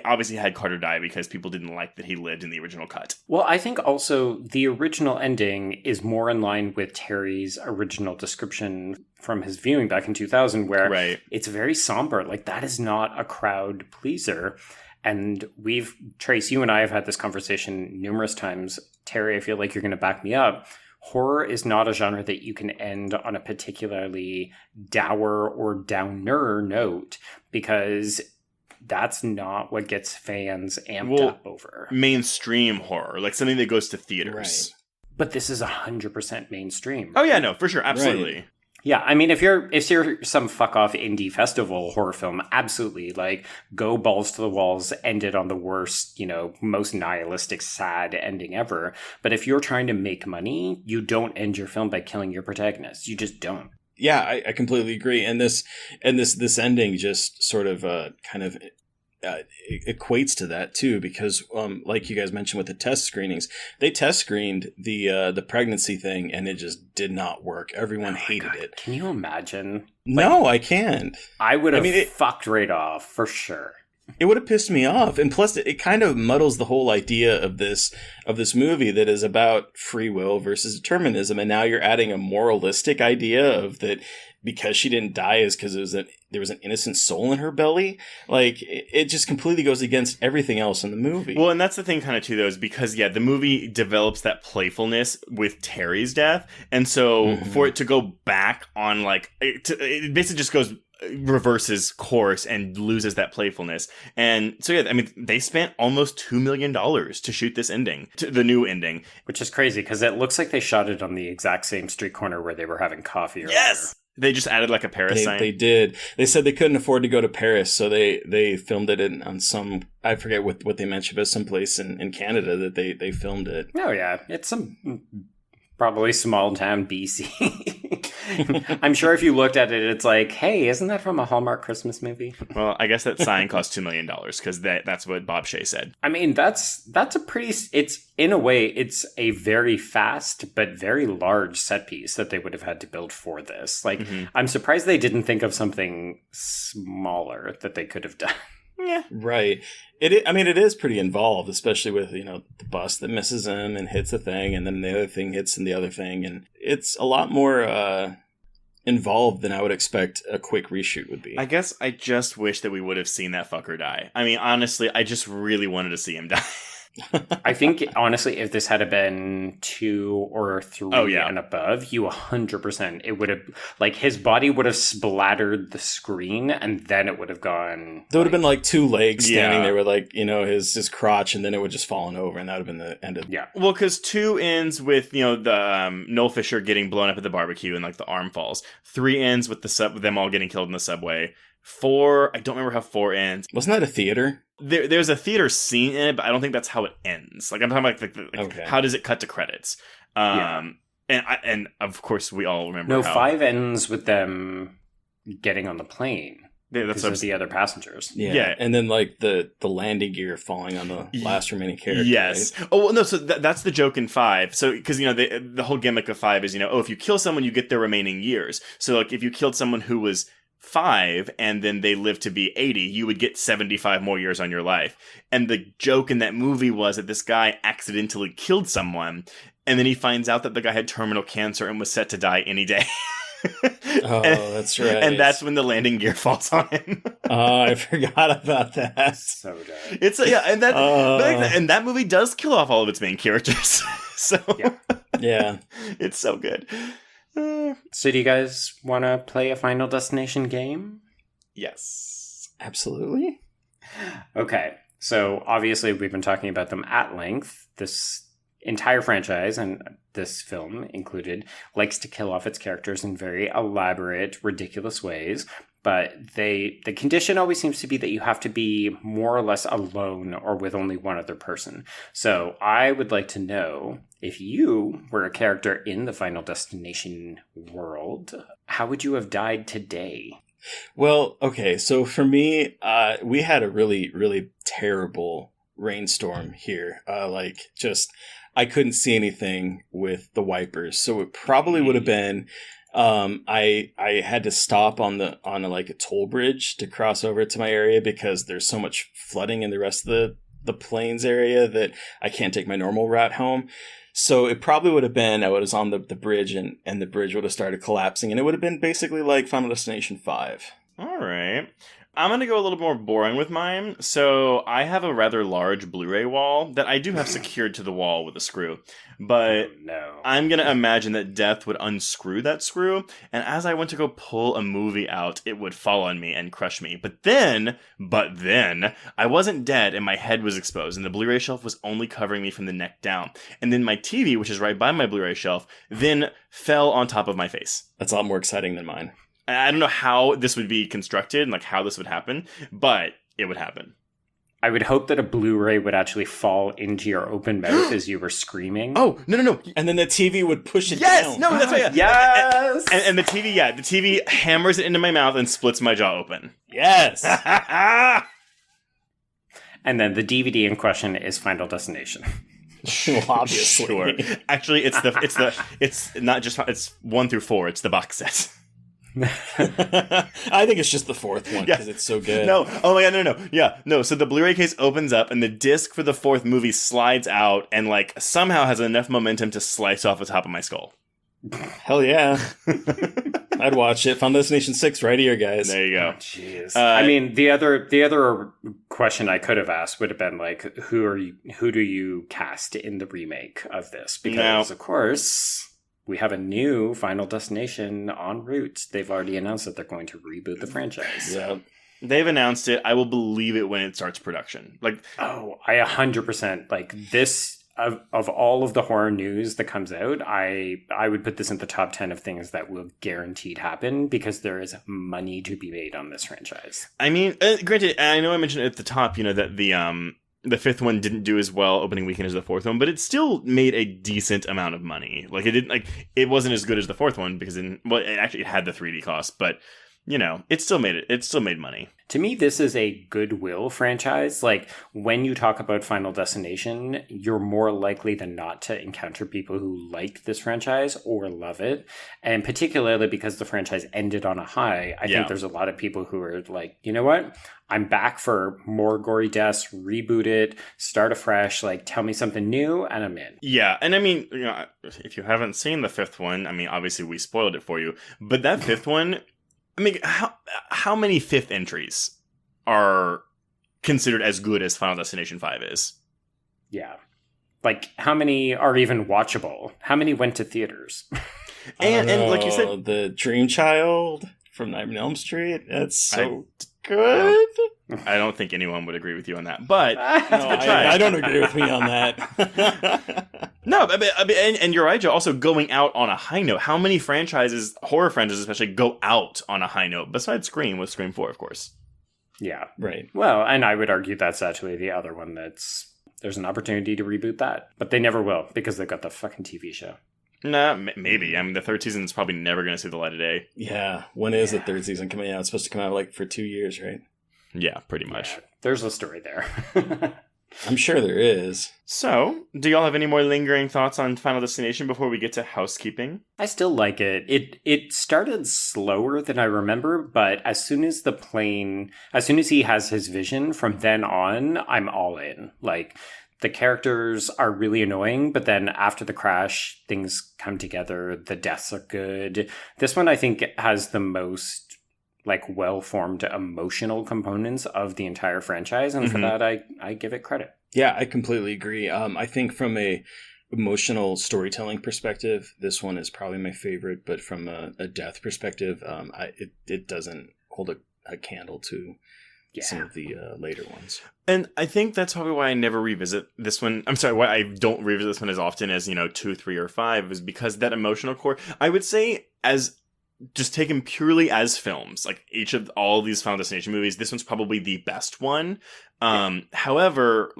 obviously had Carter die because people didn't like that he lived in the original cut. Well, I think also the original ending is more in line with Terry's original description from his viewing back in 2000, where it's very somber. Like, that is not a crowd pleaser. And Trace, you and I have had this conversation numerous times. Terry, I feel like you're going to back me up. Horror is not a genre that you can end on a particularly dour or downer note, because that's not what gets fans amped up over. Mainstream horror, like something that goes to theaters. Right. But this is 100% mainstream. Oh yeah, no, for sure, absolutely. Right. Yeah, I mean, if you're some fuck off indie festival horror film, absolutely, like, go balls to the walls, end it on the worst, most nihilistic, sad ending ever. But if you're trying to make money, you don't end your film by killing your protagonist. You just don't. Yeah, I completely agree. And this ending just sort of kind of equates to that too, because like you guys mentioned with the test screenings, they test screened the pregnancy thing and it just did not work. Everyone hated it. Can you imagine? No, I can't. I would have fucked right off for sure. It would have pissed me off. And plus it kind of muddles the whole idea of this movie that is about free will versus determinism. And now you're adding a moralistic idea of that because she didn't die is because there was an innocent soul in her belly. Like, it just completely goes against everything else in the movie. Well, and that's the thing kind of too, though, is because, the movie develops that playfulness with Terry's death. And so for it to go back on, like, it basically just reverses course and loses that playfulness. And so, I mean, they spent almost $2 million to shoot this ending, the new ending. Which is crazy, because it looks like they shot it on the exact same street corner where they were having coffee earlier. Yes! They just added like a Paris sign. They did. They said they couldn't afford to go to Paris, so they filmed it on some, I forget what they mentioned, but someplace in Canada that they filmed it. Oh yeah, it's some probably small town BC. I'm sure if you looked at it, it's like, hey, isn't that from a Hallmark Christmas movie? Well, I guess that sign cost $2 million because that's what Bob Shea said. I mean, that's a pretty. It's in a way, it's a very fast but very large set piece that they would have had to build for this. Like, I'm surprised they didn't think of something smaller that they could have done. Yeah, right. It is pretty involved, especially with the bus that misses him and hits the thing, and then the other thing hits in the other thing, and it's a lot more involved than I would expect a quick reshoot would be. I guess I just wish that we would have seen that fucker die. I mean, honestly, I just really wanted to see him die. I think, honestly, if this had been 2 or 3 and above, you 100%, it would have, like, his body would have splattered the screen, and then it would have gone. There would have been, like, 2 legs standing there with, like, his crotch, and then it would just fallen over, and that would have been the end of it. Yeah. Well, because 2 ends with, the Noel Fisher getting blown up at the barbecue, and, like, the arm falls. 3 ends with with them all getting killed in the subway. 4, I don't remember how 4 ends. Wasn't that a theater? There's a theater scene in it, but I don't think that's how it ends. Like, I'm talking about okay. How does it cut to credits? And of course we all remember. No, 5 ends with them getting on the plane. Yeah, that's of the other passengers. Yeah, and then like the landing gear falling on the last remaining character. Yes. Right? Oh well, no. So that's the joke in 5. So because the whole gimmick of 5 is if you kill someone, you get their remaining years. So like if you killed someone who was 5 and then they lived to be 80, you would get 75 more years on your life. And the joke in that movie was that this guy accidentally killed someone, and then he finds out that the guy had terminal cancer and was set to die any day. That's right. And that's when the landing gear falls on him. Oh, I forgot about that. So dumb. It's and that movie does kill off all of its main characters. So yeah, it's so good. So do you guys want to play a Final Destination game? Yes. Absolutely. Okay. So obviously we've been talking about them at length. This entire franchise, and this film included, likes to kill off its characters in very elaborate, ridiculous ways. But the condition always seems to be that you have to be more or less alone or with only one other person. So I would like to know, if you were a character in the Final Destination world, how would you have died today? Well, okay, so for me, we had a really, really terrible rainstorm here. I couldn't see anything with the wipers, so it probably would have been. I had to stop on a toll bridge to cross over to my area because there's so much flooding in the rest of the plains area that I can't take my normal route home. So it probably would have been, I was on the bridge and the bridge would have started collapsing, and it would have been basically like Final Destination 5. All right. I'm going to go a little more boring with mine. So I have a rather large Blu-ray wall that I do have secured to the wall with a screw. But I'm going to imagine that Death would unscrew that screw. And as I went to go pull a movie out, it would fall on me and crush me. But then, I wasn't dead and my head was exposed. And the Blu-ray shelf was only covering me from the neck down. And then my TV, which is right by my Blu-ray shelf, then fell on top of my face. That's a lot more exciting than mine. I don't know how this would be constructed and how this would happen, but it would happen. I would hope that a Blu-ray would actually fall into your open mouth as you were screaming. Oh, no. And then the TV would push it down. Yes! No, that's right. Yes! And the TV hammers it into my mouth and splits my jaw open. Yes! And then the DVD in question is Final Destination. Well, obviously. Sure. Actually, it's not just, it's 1 through 4. It's the box set. I think it's just the fourth one because it's so good. No. Oh my god, no. Yeah, no. So the Blu-ray case opens up and the disc for the fourth movie slides out and somehow has enough momentum to slice off the top of my skull. Hell yeah. I'd watch it. Final Destination 6 right here, guys. There you go. Jeez. I mean, the other question I could have asked would have been who do you cast in the remake of this? Because of course we have a new Final Destination en route. They've already announced that they're going to reboot the franchise. Yeah. They've announced it. I will believe it when it starts production. I 100% this of all of the horror news that comes out, I would put this in the top 10 of things that will guaranteed happen because there is money to be made on this franchise. I mean, granted, I know I mentioned at the top, that the fifth one didn't do as well opening weekend as the fourth one, but it still made a decent amount of money. It wasn't as good as the fourth one because it had the 3D cost, but it still made money. To me, this is a goodwill franchise. When you talk about Final Destination, you're more likely than not to encounter people who like this franchise or love it. And particularly because the franchise ended on a high, I think there's a lot of people who are like, you know what? I'm back for more gory deaths, reboot it, start afresh, tell me something new, and I'm in. Yeah, and I mean, if you haven't seen the fifth one, I mean, obviously we spoiled it for you, but that fifth one, I mean, how many fifth entries are considered as good as Final Destination 5 is? Yeah. How many are even watchable? How many went to theaters? and like you said... The Dream Child from Nightmare on Elm Street, that's so good. I don't think anyone would agree with you on that, but I don't agree with me on that. No, and you're right, Joe. Also, going out on a high note. How many horror franchises especially, go out on a high note? Besides Scream, with Scream 4, of course. Yeah. Right. Well, and I would argue that's actually the other one there's an opportunity to reboot that. But they never will, because they've got the fucking TV show. Nah, maybe. I mean, the third season is probably never going to see the light of day. Yeah. When is the third season coming out? It's supposed to come out for 2 years, right? Yeah, pretty much. Yeah, there's a story there. I'm sure there is. So, do y'all have any more lingering thoughts on Final Destination before we get to housekeeping? I still like it. It started slower than I remember, but as soon as he has his vision, from then on, I'm all in. The characters are really annoying, but then after the crash, things come together. The deaths are good. This one, I think, has the most well-formed emotional components of the entire franchise, and for that I give it credit. Yeah, I completely agree. I think from a emotional storytelling perspective, this one is probably my favorite, but from a death perspective, it doesn't hold a candle to some of the later ones. And I think that's probably why I never revisit this one. I'm sorry, why I don't revisit this one as often as 2, 3, or 5 is because that emotional core, I would say, as just taken purely as films, each of all these Final Destination movies, this one's probably the best one. However,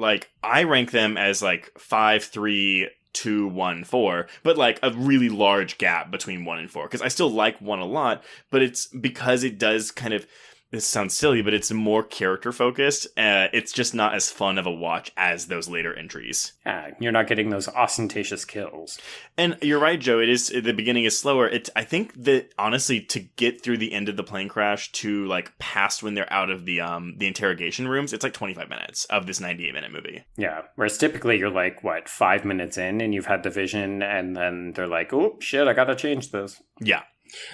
I rank them as 5, 3, 2, 1, 4, but a really large gap between 1 and 4, because I still like 1 a lot, but it's because it does kind of, this sounds silly, but it's more character focused. It's just not as fun of a watch as those later entries. Yeah, you're not getting those ostentatious kills. And you're right, Joe. It is, the beginning is slower. I think that honestly, to get through the end of the plane crash to like past when they're out of the interrogation rooms, it's like 25 minutes of this 98-minute movie. Yeah, whereas typically you're like, 5 minutes in and you've had the vision, and then they're like, oh shit, I gotta change this. Yeah.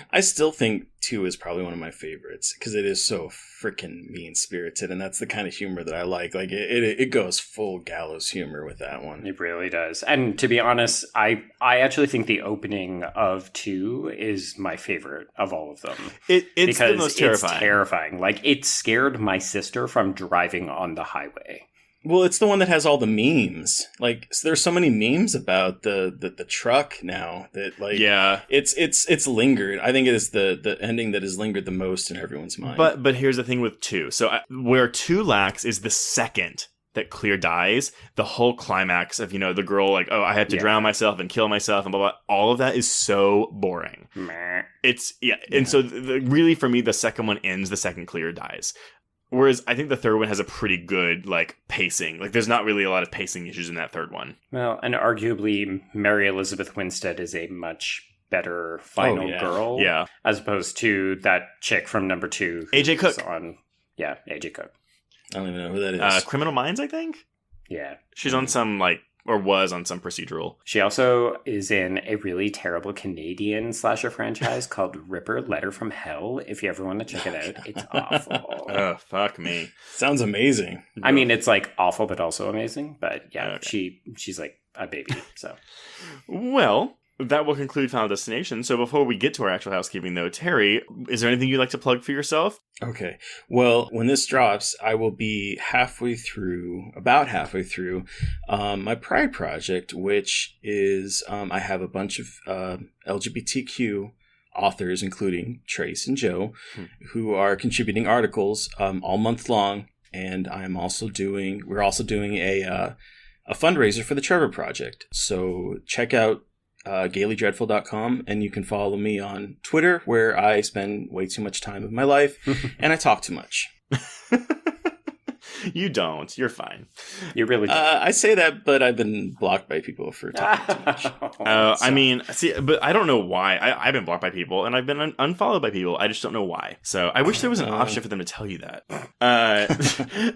I still think 2 is probably one of my favorites because it is so freaking mean-spirited, and that's the kind of humor that I like. Like, it goes full gallows humor with that one. It really does. And to be honest, I actually think the opening of 2 is my favorite of all of them. It's the most terrifying. It's terrifying. Like, it scared my sister from driving on the highway. Well, it's the one that has all the memes. Like, there's so many memes about the truck now that, like, yeah, it's lingered. I think it is the ending that has lingered the most in everyone's mind. But here's the thing with 2. So where 2 lacks is the second that Clear dies, the whole climax of, the girl like, oh, I had to drown myself and kill myself and blah, blah. All of that is so boring. Meh. And so really for me, the second one ends the second Clear dies. Whereas I think the third one has a pretty good, like, pacing. Like, there's not really a lot of pacing issues in that third one. Well, and arguably, Mary Elizabeth Winstead is a much better final girl. Yeah. As opposed to that chick from number 2. AJ Cook. AJ Cook. I don't even know who that is. Criminal Minds, I think? Yeah. She's on some, like, or was on some procedural. She also is in a really terrible Canadian slasher franchise called Ripper Letter from Hell. If you ever want to check it out, it's awful. Oh, fuck me. Sounds amazing. I mean, it's like awful, but also amazing. But yeah, okay. she's like a baby. So, well, that will conclude Final Destination. So before we get to our actual housekeeping, though, Terry, is there anything you'd like to plug for yourself? Okay. Well, when this drops, I will be about halfway through my Pride project, which is I have a bunch of LGBTQ authors, including Trace and Joe, who are contributing articles all month long. And we're also doing a fundraiser for the Trevor Project. So check out gaylydreadful.com, and you can follow me on Twitter, where I spend way too much time of my life and I talk too much. You don't. You're fine. You really don't. I say that, but I've been blocked by people for talking too much. I mean, see, but I don't know why. I've been blocked by people, and I've been unfollowed by people. I just don't know why. So I wish there was an option for them to tell you that.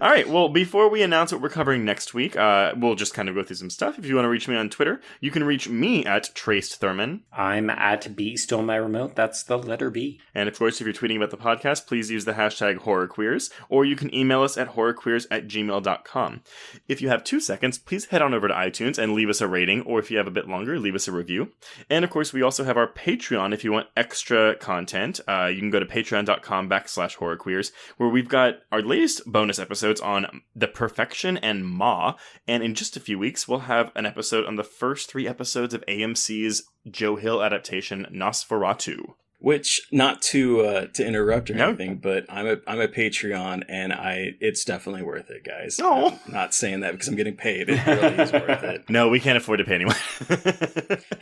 All right. Well, before we announce what we're covering next week, we'll just kind of go through some stuff. If you want to reach me on Twitter, you can reach me at Traced Thurman. I'm at B Stole My Remote. That's the letter B. And of course, if you're tweeting about the podcast, please use the hashtag HorrorQueers, or you can email us at horrorqueers@gmail.com. If you have 2 seconds, please head on over to iTunes and leave us a rating, or if you have a bit longer, leave us a review. And of course, we also have our Patreon if you want extra content. You can go to patreon.com/horrorqueers, where we've got our latest bonus episodes on The Perfection and Ma. And in just a few weeks, we'll have an episode on the first 3 episodes of AMC's Joe Hill adaptation, Nosferatu. Which, not to interrupt or anything, but I'm a Patreon, and it's definitely worth it, guys. Oh. I'm not saying that because I'm getting paid. It really is worth it. No, we can't afford to pay anyone.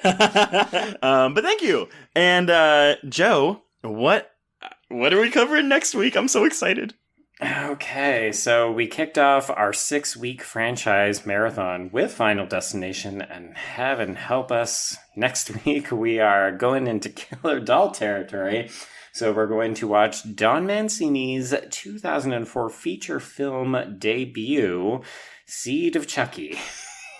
But thank you. And Joe, what are we covering next week? I'm so excited. Okay, so we kicked off our 6-week franchise marathon with Final Destination, and heaven help us, next week we are going into Killer Doll territory. So we're going to watch Don Mancini's 2004 feature film debut, Seed of Chucky.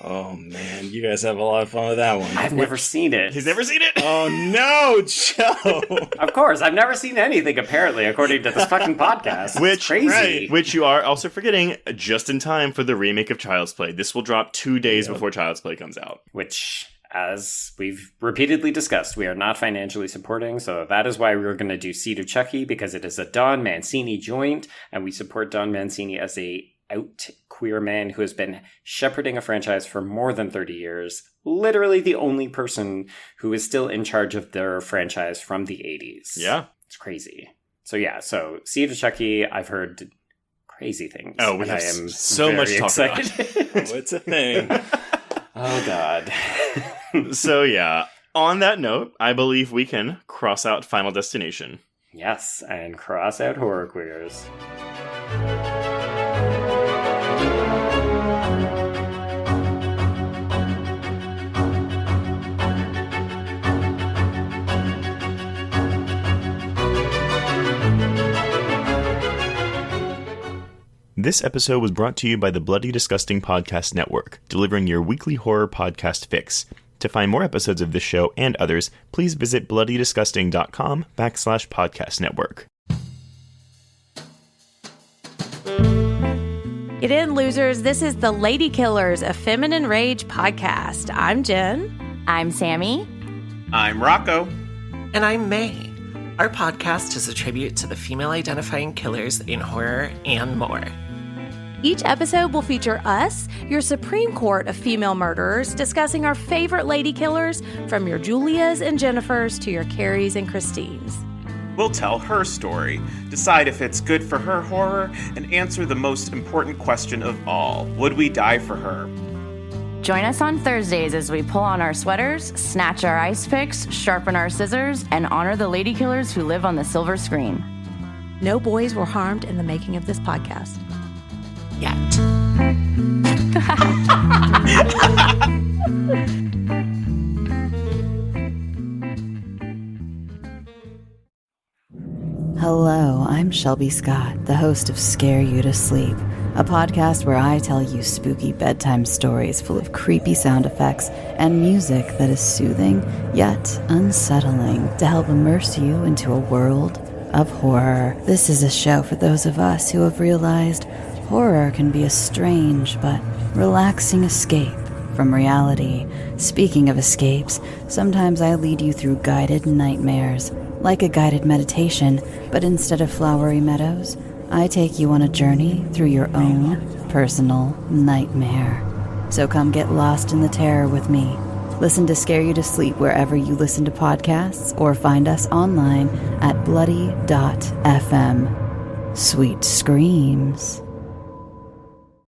Oh, man. You guys have a lot of fun with that one. I've never seen it. He's never seen it? Oh, no, Joe. Of course. I've never seen anything, apparently, according to this fucking podcast. It's crazy. Right, which you are also forgetting just in time for the remake of Child's Play. This will drop 2 days before Child's Play comes out. Which, as we've repeatedly discussed, we are not financially supporting. So that is why we're going to do Seed of Chucky, because it is a Don Mancini joint, and we support Don Mancini as a out queer man who has been shepherding a franchise for more than 30 years. Literally the only person who is still in charge of their franchise from the 80s. Yeah. It's crazy. So Seed of Chucky, I've heard crazy things. Oh, we have so much to talk about. Oh, it's a thing. Oh, God. So, on that note, I believe we can cross out Final Destination. Yes, and cross out horror queers. This episode was brought to you by the Bloody Disgusting Podcast Network, delivering your weekly horror podcast fix. To find more episodes of this show and others, please visit bloodydisgusting.com/podcast network. Get in, losers. This is the Lady Killers, a Feminine Rage podcast. I'm Jen. I'm Sammy. I'm Rocco. And I'm May. Our podcast is a tribute to the female-identifying killers in horror and more. Each episode will feature us, your Supreme Court of female murderers, discussing our favorite lady killers, from your Julias and Jennifers to your Carries and Christines. We'll tell her story, decide if it's good for her horror, and answer the most important question of all: would we die for her? Join us on Thursdays as we pull on our sweaters, snatch our ice picks, sharpen our scissors, and honor the lady killers who live on the silver screen. No boys were harmed in the making of this podcast. Yet. Hello, I'm Shelby Scott, the host of Scare You to Sleep, a podcast where I tell you spooky bedtime stories full of creepy sound effects and music that is soothing yet unsettling to help immerse you into a world of horror. This is a show for those of us who have realized horror can be a strange but relaxing escape from reality. Speaking of escapes, sometimes I lead you through guided nightmares, like a guided meditation, but instead of flowery meadows, I take you on a journey through your own personal nightmare. So come get lost in the terror with me. Listen to Scare You to Sleep wherever you listen to podcasts, or find us online at bloody.fm. Sweet screams.